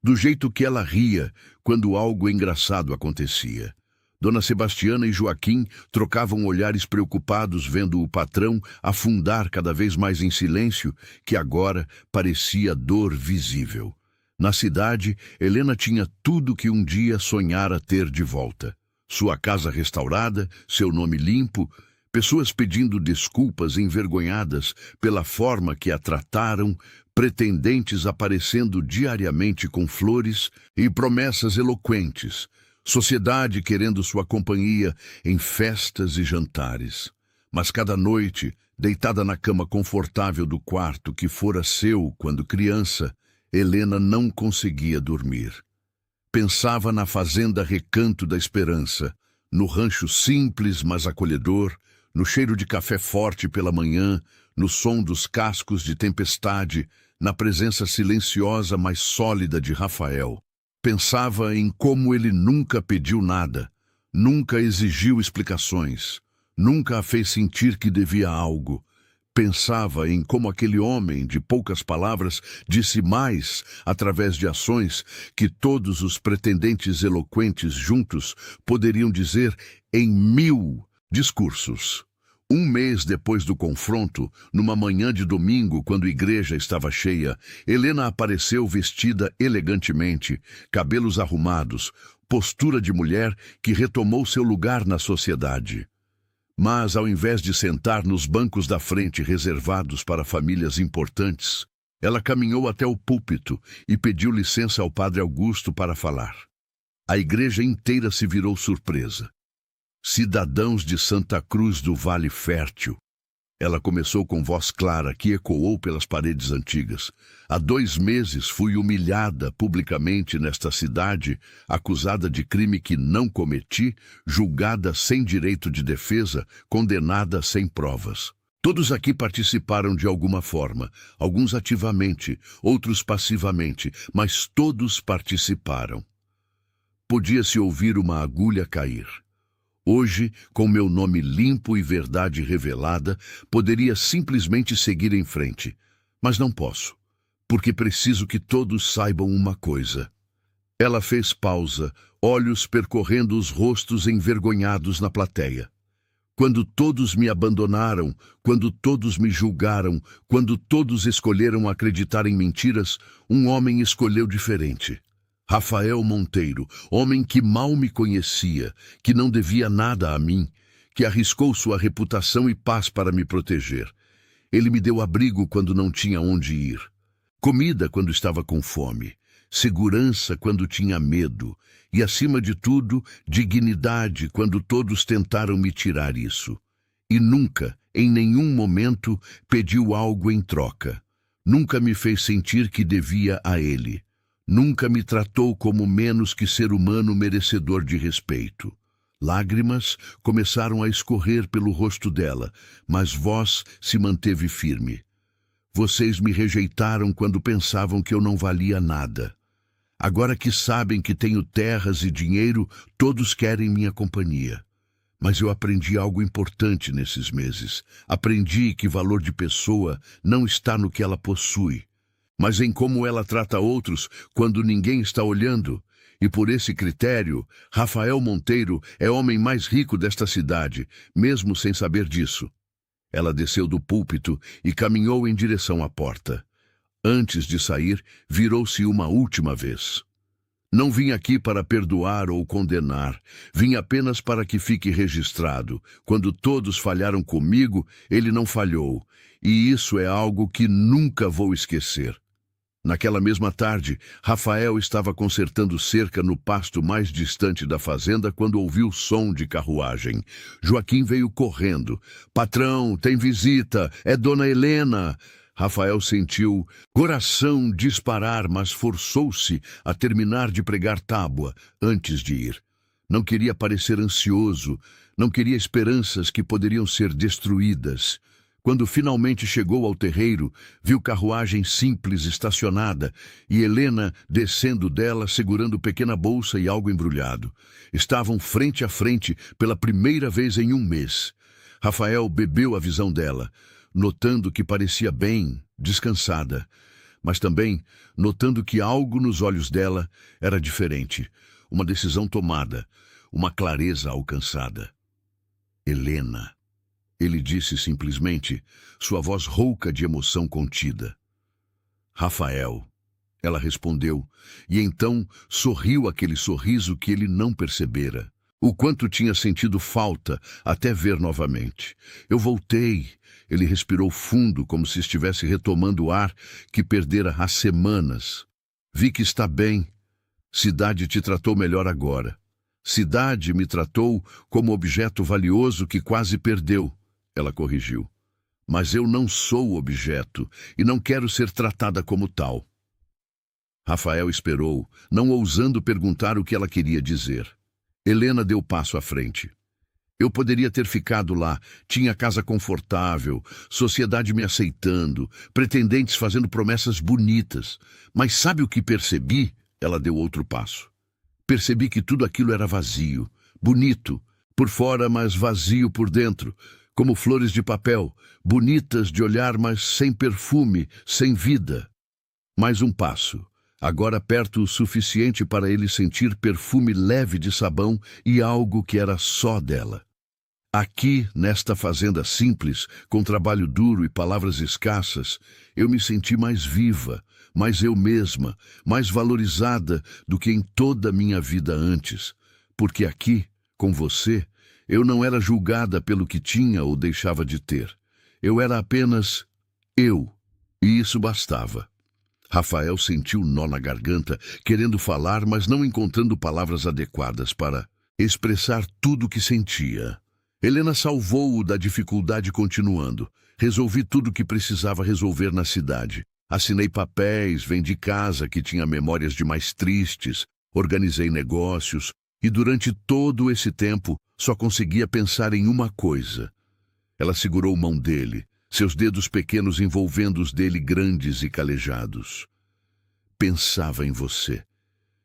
do jeito que ela ria quando algo engraçado acontecia. Dona Sebastiana e Joaquim trocavam olhares preocupados vendo o patrão afundar cada vez mais em silêncio, que agora parecia dor visível. Na cidade, Helena tinha tudo que um dia sonhara ter de volta. Sua casa restaurada, seu nome limpo, Pessoas pedindo desculpas envergonhadas pela forma que a trataram, pretendentes aparecendo diariamente com flores e promessas eloquentes, sociedade querendo sua companhia em festas e jantares. Mas cada noite, deitada na cama confortável do quarto que fora seu quando criança, Helena não conseguia dormir. Pensava na fazenda Recanto da Esperança, no rancho simples mas acolhedor, no cheiro de café forte pela manhã, no som dos cascos de tempestade, na presença silenciosa mas sólida de Rafael. Pensava em como ele nunca pediu nada, nunca exigiu explicações, nunca a fez sentir que devia algo. Pensava em como aquele homem, de poucas palavras, disse mais, através de ações, que todos os pretendentes eloquentes juntos poderiam dizer em 1000 discursos. Um mês depois do confronto, numa manhã de domingo, quando a igreja estava cheia, Helena apareceu vestida elegantemente, cabelos arrumados, postura de mulher que retomou seu lugar na sociedade. Mas, ao invés de sentar nos bancos da frente reservados para famílias importantes, ela caminhou até o púlpito e pediu licença ao padre Augusto para falar. A igreja inteira se virou surpresa. Cidadãos de Santa Cruz do Vale Fértil. Ela começou com voz clara que ecoou pelas paredes antigas. Há 2 meses fui humilhada publicamente nesta cidade, acusada de crime que não cometi, julgada sem direito de defesa, condenada sem provas. Todos aqui participaram de alguma forma, alguns ativamente, outros passivamente, mas todos participaram. Podia-se ouvir uma agulha cair. Hoje, com meu nome limpo e verdade revelada, poderia simplesmente seguir em frente. Mas não posso, porque preciso que todos saibam uma coisa. Ela fez pausa, olhos percorrendo os rostos envergonhados na plateia. Quando todos me abandonaram, quando todos me julgaram, quando todos escolheram acreditar em mentiras, um homem escolheu diferente. Rafael Monteiro, homem que mal me conhecia, que não devia nada a mim, que arriscou sua reputação e paz para me proteger. Ele me deu abrigo quando não tinha onde ir, comida quando estava com fome, segurança quando tinha medo e, acima de tudo, dignidade quando todos tentaram me tirar isso. E nunca, em nenhum momento, pediu algo em troca. Nunca me fez sentir que devia a ele. Nunca me tratou como menos que ser humano merecedor de respeito. Lágrimas começaram a escorrer pelo rosto dela, mas voz se manteve firme. Vocês me rejeitaram quando pensavam que eu não valia nada. Agora que sabem que tenho terras e dinheiro, todos querem minha companhia. Mas eu aprendi algo importante nesses meses. Aprendi que valor de pessoa não está no que ela possui, mas em como ela trata outros quando ninguém está olhando. E por esse critério, Rafael Monteiro é o homem mais rico desta cidade, mesmo sem saber disso. Ela desceu do púlpito e caminhou em direção à porta. Antes de sair, virou-se uma última vez. Não vim aqui para perdoar ou condenar, vim apenas para que fique registrado. Quando todos falharam comigo, ele não falhou, e isso é algo que nunca vou esquecer. Naquela mesma tarde, Rafael estava consertando cerca no pasto mais distante da fazenda quando ouviu o som de carruagem. Joaquim veio correndo. "Patrão, tem visita, é Dona Helena." Rafael sentiu coração disparar, mas forçou-se a terminar de pregar tábua antes de ir. Não queria parecer ansioso, não queria esperanças que poderiam ser destruídas. Quando finalmente chegou ao terreiro, viu carruagem simples estacionada e Helena descendo dela segurando pequena bolsa e algo embrulhado. Estavam frente a frente pela primeira vez em 1 mês. Rafael bebeu a visão dela, notando que parecia bem, descansada, mas também notando que algo nos olhos dela era diferente, uma decisão tomada, uma clareza alcançada. "Helena", ele disse simplesmente, sua voz rouca de emoção contida. "Rafael", ela respondeu, e então sorriu aquele sorriso que ele não percebera. O quanto tinha sentido falta até ver novamente. Eu voltei. Ele respirou fundo, como se estivesse retomando o ar que perdera há semanas. Vi que está bem. Cidade te tratou melhor agora. Cidade me tratou como objeto valioso que quase perdeu. Ela corrigiu. Mas eu não sou objeto e não quero ser tratada como tal. Rafael esperou, não ousando perguntar o que ela queria dizer. Helena deu passo à frente. Eu poderia ter ficado lá, tinha casa confortável, sociedade me aceitando, pretendentes fazendo promessas bonitas. Mas sabe o que percebi? Ela deu outro passo. Percebi que tudo aquilo era vazio, bonito, por fora, mas vazio por dentro, como flores de papel, bonitas de olhar, mas sem perfume, sem vida. Mais um passo. Agora perto o suficiente para ele sentir perfume leve de sabão e algo que era só dela. Aqui, nesta fazenda simples, com trabalho duro e palavras escassas, eu me senti mais viva, mais eu mesma, mais valorizada do que em toda a minha vida antes. Porque aqui, com você, eu não era julgada pelo que tinha ou deixava de ter. Eu era apenas eu, e isso bastava. Rafael sentiu um nó na garganta, querendo falar, mas não encontrando palavras adequadas para expressar tudo o que sentia. Helena salvou-o da dificuldade continuando. Resolvi tudo o que precisava resolver na cidade. Assinei papéis, vendi casa que tinha memórias de mais tristes, organizei negócios e durante todo esse tempo só conseguia pensar em uma coisa. Ela segurou a mão dele, seus dedos pequenos envolvendo os dele grandes e calejados. Pensava em você,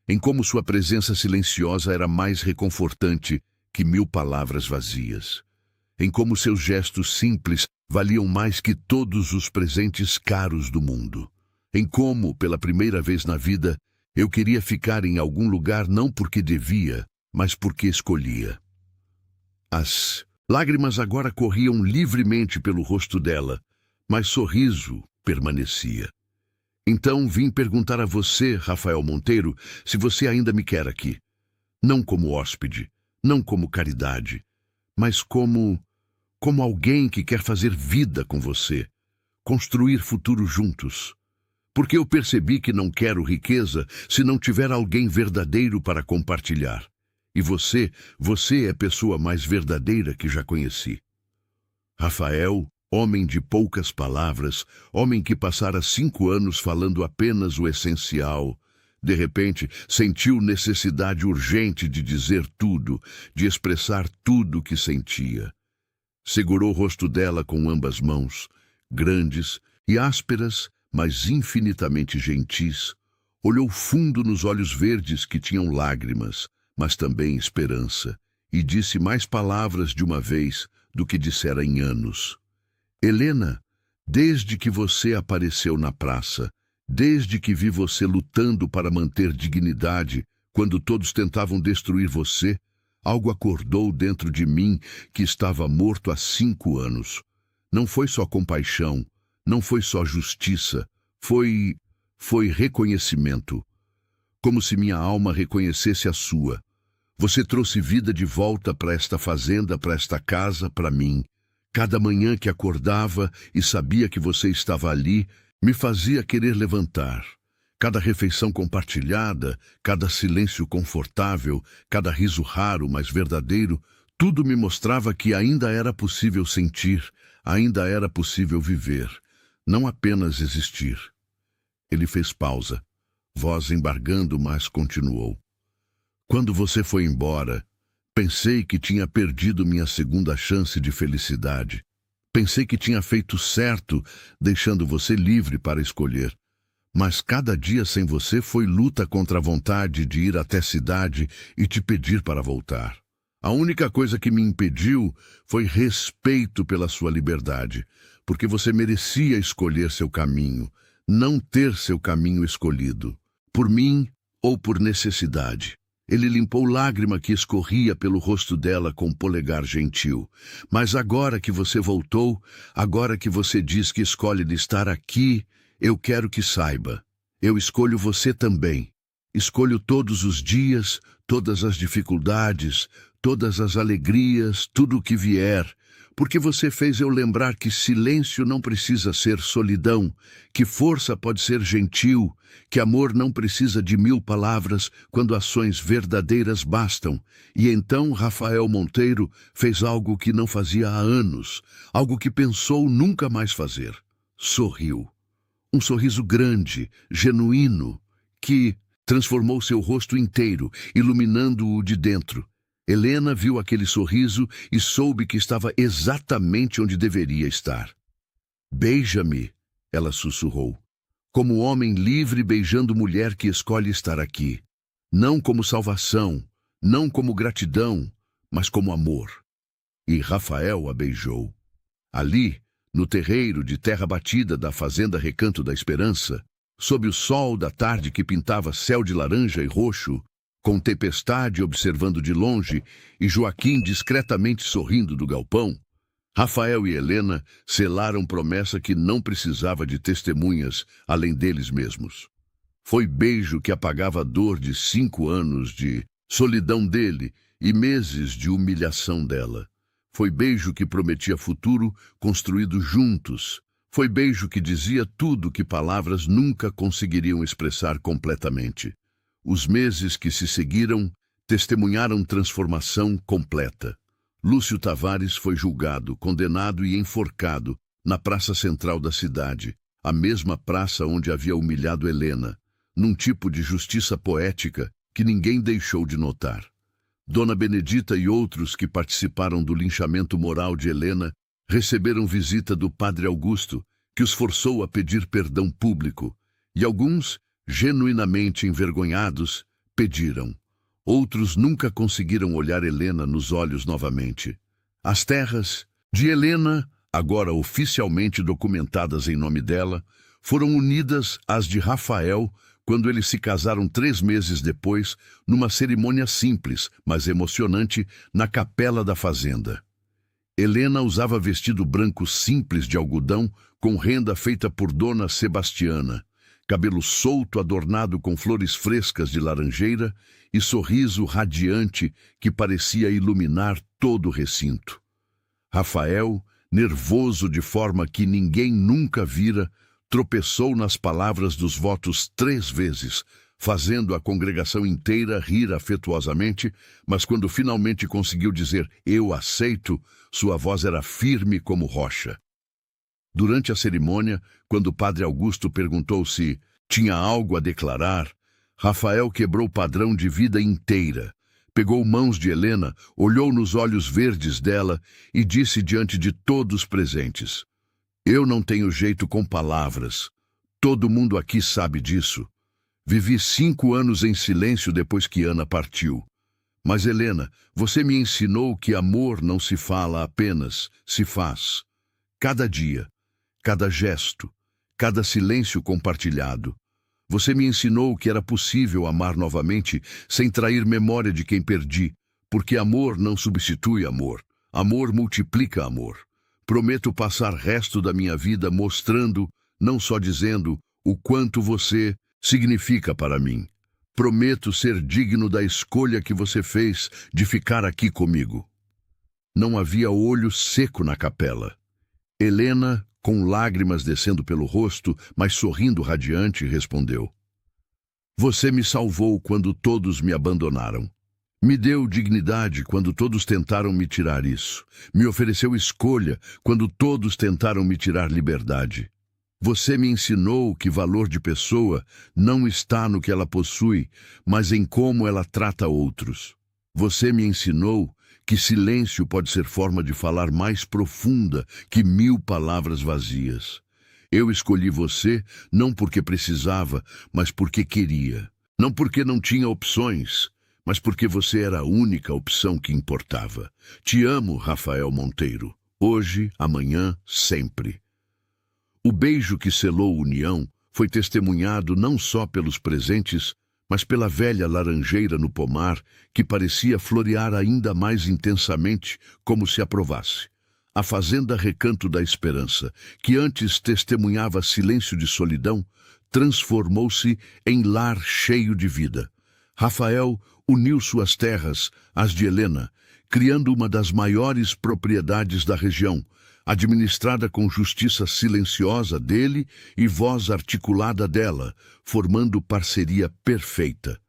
em como sua presença silenciosa era mais reconfortante que 1000 palavras vazias, em como seus gestos simples valiam mais que todos os presentes caros do mundo, em como, pela primeira vez na vida, eu queria ficar em algum lugar não porque devia, mas porque escolhia. As lágrimas agora corriam livremente pelo rosto dela, mas sorriso permanecia. Então vim perguntar a você, Rafael Monteiro, se você ainda me quer aqui. Não como hóspede, não como caridade, mas como alguém que quer fazer vida com você, construir futuro juntos. Porque eu percebi que não quero riqueza se não tiver alguém verdadeiro para compartilhar. E você é a pessoa mais verdadeira que já conheci. Rafael, homem de poucas palavras, homem que passara 5 anos falando apenas o essencial, de repente sentiu necessidade urgente de dizer tudo, de expressar tudo o que sentia. Segurou o rosto dela com ambas mãos, grandes e ásperas, mas infinitamente gentis, olhou fundo nos olhos verdes que tinham lágrimas, mas também esperança, e disse mais palavras de uma vez do que dissera em anos. Helena, desde que você apareceu na praça, desde que vi você lutando para manter dignidade, quando todos tentavam destruir você, algo acordou dentro de mim que estava morto há 5 anos. Não foi só compaixão, não foi só justiça, foi reconhecimento. Como se minha alma reconhecesse a sua. Você trouxe vida de volta para esta fazenda, para esta casa, para mim. Cada manhã que acordava e sabia que você estava ali, me fazia querer levantar. Cada refeição compartilhada, cada silêncio confortável, cada riso raro, mas verdadeiro, tudo me mostrava que ainda era possível sentir, ainda era possível viver, não apenas existir. Ele fez pausa, voz embargando, mas continuou. Quando você foi embora, pensei que tinha perdido minha segunda chance de felicidade. Pensei que tinha feito certo, deixando você livre para escolher. Mas cada dia sem você foi luta contra a vontade de ir até a cidade e te pedir para voltar. A única coisa que me impediu foi respeito pela sua liberdade, porque você merecia escolher seu caminho, não ter seu caminho escolhido, por mim ou por necessidade. Ele limpou lágrima que escorria pelo rosto dela com um polegar gentil. Mas agora que você voltou, agora que você diz que escolhe de estar aqui, eu quero que saiba. Eu escolho você também. Escolho todos os dias, todas as dificuldades, todas as alegrias, tudo o que vier, porque você fez eu lembrar que silêncio não precisa ser solidão, que força pode ser gentil, que amor não precisa de 1000 palavras quando ações verdadeiras bastam. E então Rafael Monteiro fez algo que não fazia há anos, algo que pensou nunca mais fazer. Sorriu. Um sorriso grande, genuíno, que transformou seu rosto inteiro, iluminando-o de dentro. Helena viu aquele sorriso e soube que estava exatamente onde deveria estar. Beija-me, ela sussurrou, como homem livre beijando mulher que escolhe estar aqui. Não como salvação, não como gratidão, mas como amor. E Rafael a beijou. Ali, no terreiro de terra batida da fazenda Recanto da Esperança, sob o sol da tarde que pintava céu de laranja e roxo, com tempestade observando de longe e Joaquim discretamente sorrindo do galpão, Rafael e Helena selaram promessa que não precisava de testemunhas além deles mesmos. Foi beijo que apagava a dor de 5 anos de solidão dele e meses de humilhação dela. Foi beijo que prometia futuro construído juntos. Foi beijo que dizia tudo que palavras nunca conseguiriam expressar completamente. Os meses que se seguiram testemunharam transformação completa. Lúcio Tavares foi julgado, condenado e enforcado na praça central da cidade, a mesma praça onde havia humilhado Helena, num tipo de justiça poética que ninguém deixou de notar. Dona Benedita e outros que participaram do linchamento moral de Helena receberam visita do padre Augusto, que os forçou a pedir perdão público, e alguns, genuinamente envergonhados, pediram. Outros nunca conseguiram olhar Helena nos olhos novamente. As terras de Helena, agora oficialmente documentadas em nome dela, foram unidas às de Rafael quando eles se casaram 3 meses depois, numa cerimônia simples, mas emocionante, na capela da fazenda. Helena usava vestido branco simples de algodão com renda feita por Dona Sebastiana, cabelo solto adornado com flores frescas de laranjeira e sorriso radiante que parecia iluminar todo o recinto. Rafael, nervoso de forma que ninguém nunca vira, tropeçou nas palavras dos votos 3 vezes, fazendo a congregação inteira rir afetuosamente, mas quando finalmente conseguiu dizer "eu aceito", sua voz era firme como rocha. Durante a cerimônia, quando o padre Augusto perguntou se tinha algo a declarar, Rafael quebrou o padrão de vida inteira, pegou mãos de Helena, olhou nos olhos verdes dela e disse diante de todos presentes: "Eu não tenho jeito com palavras. Todo mundo aqui sabe disso. Vivi 5 anos em silêncio depois que Ana partiu. Mas, Helena, você me ensinou que amor não se fala apenas, se faz. Cada dia, cada gesto, cada silêncio compartilhado. Você me ensinou que era possível amar novamente sem trair memória de quem perdi, porque amor não substitui amor. Amor multiplica amor. Prometo passar o resto da minha vida mostrando, não só dizendo, o quanto você significa para mim. Prometo ser digno da escolha que você fez de ficar aqui comigo." Não havia olho seco na capela. Helena, com lágrimas descendo pelo rosto, mas sorrindo radiante, respondeu: "Você me salvou quando todos me abandonaram. Me deu dignidade quando todos tentaram me tirar isso. Me ofereceu escolha quando todos tentaram me tirar liberdade. Você me ensinou que valor de pessoa não está no que ela possui, mas em como ela trata outros. Você me ensinou que silêncio pode ser forma de falar mais profunda que 1000 palavras vazias. Eu escolhi você não porque precisava, mas porque queria. Não porque não tinha opções, mas porque você era a única opção que importava. Te amo, Rafael Monteiro. Hoje, amanhã, sempre." O beijo que selou a união foi testemunhado não só pelos presentes, mas pela velha laranjeira no pomar, que parecia florear ainda mais intensamente, como se aprovasse. A fazenda Recanto da Esperança, que antes testemunhava silêncio de solidão, transformou-se em lar cheio de vida. Rafael uniu suas terras às de Helena, criando uma das maiores propriedades da região, administrada com justiça silenciosa dele e voz articulada dela, formando parceria perfeita.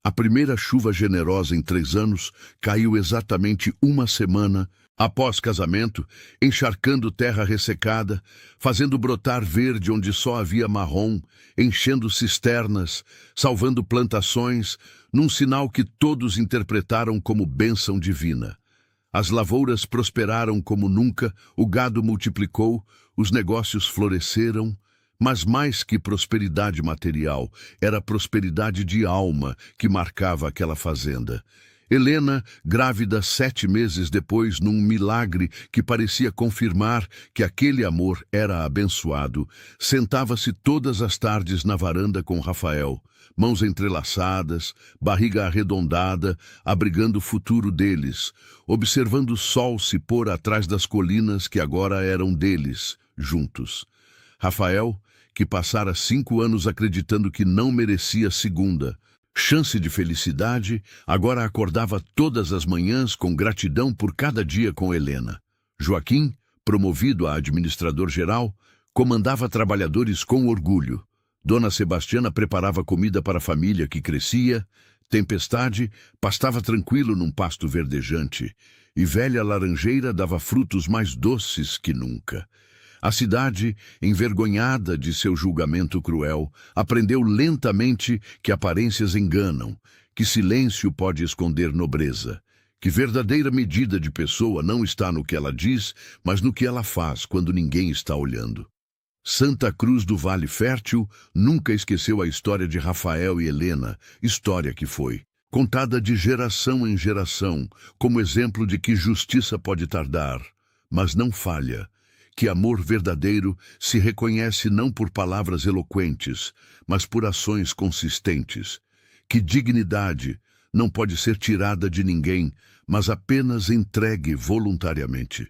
A primeira chuva generosa em 3 anos caiu exatamente uma semana após casamento, encharcando terra ressecada, fazendo brotar verde onde só havia marrom, enchendo cisternas, salvando plantações, num sinal que todos interpretaram como bênção divina. As lavouras prosperaram como nunca, o gado multiplicou, os negócios floresceram, mas mais que prosperidade material, era prosperidade de alma que marcava aquela fazenda. Helena, grávida 7 meses depois, num milagre que parecia confirmar que aquele amor era abençoado, sentava-se todas as tardes na varanda com Rafael, mãos entrelaçadas, barriga arredondada, abrigando o futuro deles, observando o sol se pôr atrás das colinas que agora eram deles, juntos. Rafael, que passara 5 anos acreditando que não merecia segunda chance de felicidade, agora acordava todas as manhãs com gratidão por cada dia com Helena. Joaquim, promovido a administrador-geral, comandava trabalhadores com orgulho. Dona Sebastiana preparava comida para a família que crescia. Tempestade pastava tranquilo num pasto verdejante. E Velha Laranjeira dava frutos mais doces que nunca. A cidade, envergonhada de seu julgamento cruel, aprendeu lentamente que aparências enganam, que silêncio pode esconder nobreza, que verdadeira medida de pessoa não está no que ela diz, mas no que ela faz quando ninguém está olhando. Santa Cruz do Vale Fértil nunca esqueceu a história de Rafael e Helena, história que foi contada de geração em geração, como exemplo de que justiça pode tardar, mas não falha. Que amor verdadeiro se reconhece não por palavras eloquentes, mas por ações consistentes. Que dignidade não pode ser tirada de ninguém, mas apenas entregue voluntariamente.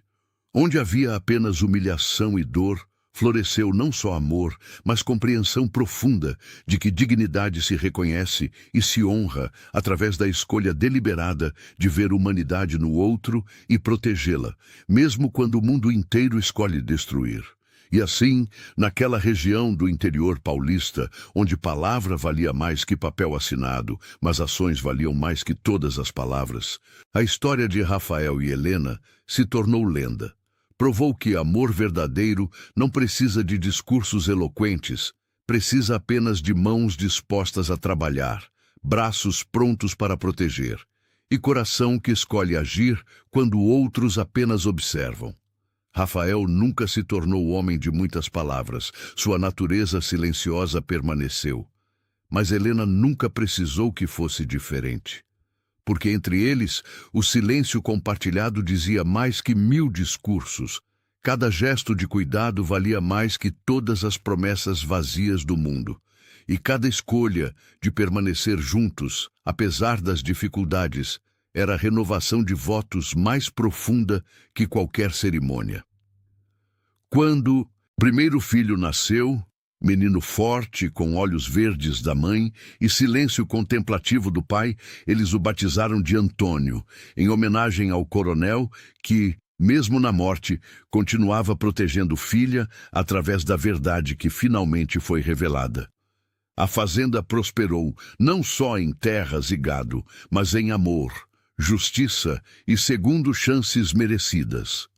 Onde havia apenas humilhação e dor, floresceu não só amor, mas compreensão profunda de que dignidade se reconhece e se honra através da escolha deliberada de ver humanidade no outro e protegê-la, mesmo quando o mundo inteiro escolhe destruir. E assim, naquela região do interior paulista, onde palavra valia mais que papel assinado, mas ações valiam mais que todas as palavras, a história de Rafael e Helena se tornou lenda. Provou que amor verdadeiro não precisa de discursos eloquentes, precisa apenas de mãos dispostas a trabalhar, braços prontos para proteger, e coração que escolhe agir quando outros apenas observam. Rafael nunca se tornou homem de muitas palavras, sua natureza silenciosa permaneceu. Mas Helena nunca precisou que fosse diferente. Porque entre eles, o silêncio compartilhado dizia mais que 1000 discursos. Cada gesto de cuidado valia mais que todas as promessas vazias do mundo. E cada escolha de permanecer juntos, apesar das dificuldades, era a renovação de votos mais profunda que qualquer cerimônia. Quando o primeiro filho nasceu, menino forte, com olhos verdes da mãe e silêncio contemplativo do pai, eles o batizaram de Antônio, em homenagem ao coronel que, mesmo na morte, continuava protegendo filha através da verdade que finalmente foi revelada. A fazenda prosperou, não só em terras e gado, mas em amor, justiça e segundo chances merecidas.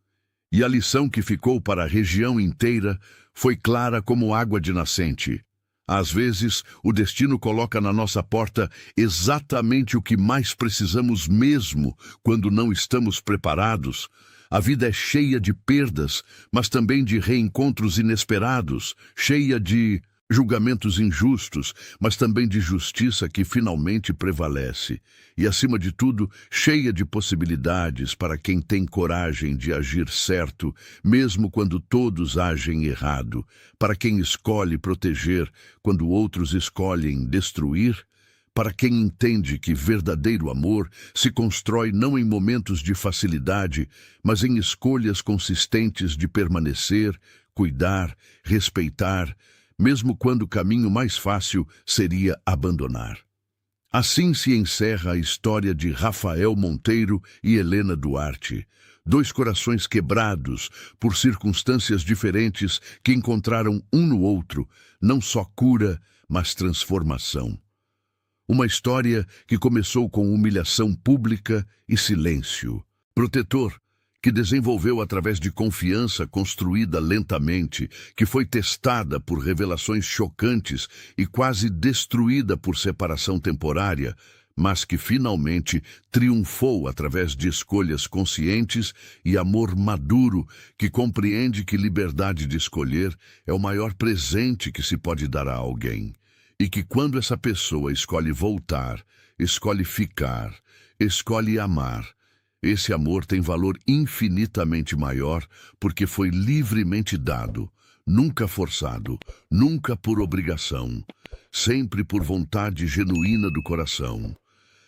E a lição que ficou para a região inteira foi clara como água de nascente. Às vezes, o destino coloca na nossa porta exatamente o que mais precisamos mesmo quando não estamos preparados. A vida é cheia de perdas, mas também de reencontros inesperados, cheia de julgamentos injustos, mas também de justiça que finalmente prevalece. E, acima de tudo, cheia de possibilidades para quem tem coragem de agir certo, mesmo quando todos agem errado, para quem escolhe proteger quando outros escolhem destruir, para quem entende que verdadeiro amor se constrói não em momentos de facilidade, mas em escolhas consistentes de permanecer, cuidar, respeitar, mesmo quando o caminho mais fácil seria abandonar. Assim se encerra a história de Rafael Monteiro e Helena Duarte, dois corações quebrados por circunstâncias diferentes que encontraram um no outro não só cura, mas transformação. Uma história que começou com humilhação pública e silêncio. Protetor, que desenvolveu através de confiança construída lentamente, que foi testada por revelações chocantes e quase destruída por separação temporária, mas que finalmente triunfou através de escolhas conscientes e amor maduro, que compreende que liberdade de escolher é o maior presente que se pode dar a alguém. E que quando essa pessoa escolhe voltar, escolhe ficar, escolhe amar, esse amor tem valor infinitamente maior porque foi livremente dado, nunca forçado, nunca por obrigação, sempre por vontade genuína do coração.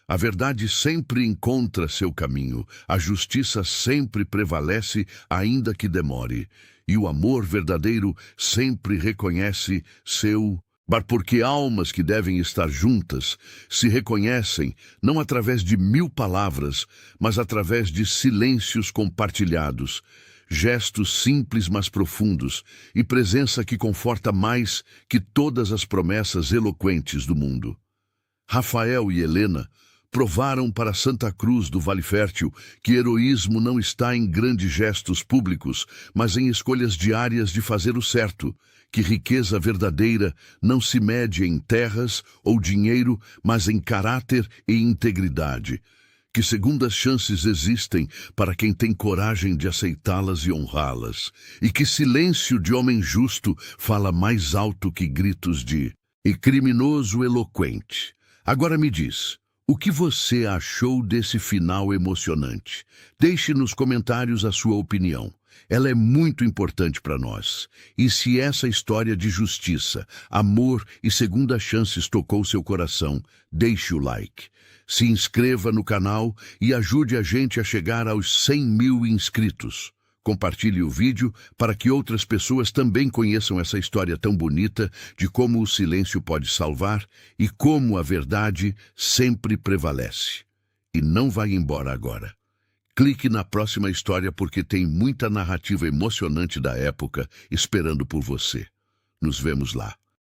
A verdade sempre encontra seu caminho, a justiça sempre prevalece, ainda que demore, e o amor verdadeiro sempre reconhece seu. Porque almas que devem estar juntas se reconhecem não através de 1000 palavras, mas através de silêncios compartilhados, gestos simples mas profundos e presença que conforta mais que todas as promessas eloquentes do mundo. Rafael e Helena provaram para Santa Cruz do Vale Fértil que heroísmo não está em grandes gestos públicos, mas em escolhas diárias de fazer o certo, que riqueza verdadeira não se mede em terras ou dinheiro, mas em caráter e integridade, que segundas chances existem para quem tem coragem de aceitá-las e honrá-las, e que silêncio de homem justo fala mais alto que gritos de e criminoso eloquente. Agora me diz, o que você achou desse final emocionante? Deixe nos comentários a sua opinião. Ela é muito importante para nós. E se essa história de justiça, amor e segundas chances tocou seu coração, deixe o like. Se inscreva no canal e ajude a gente a chegar aos 100.000 inscritos. Compartilhe o vídeo para que outras pessoas também conheçam essa história tão bonita de como o silêncio pode salvar e como a verdade sempre prevalece. E não vai embora agora. Clique na próxima história porque tem muita narrativa emocionante da época esperando por você. Nos vemos lá.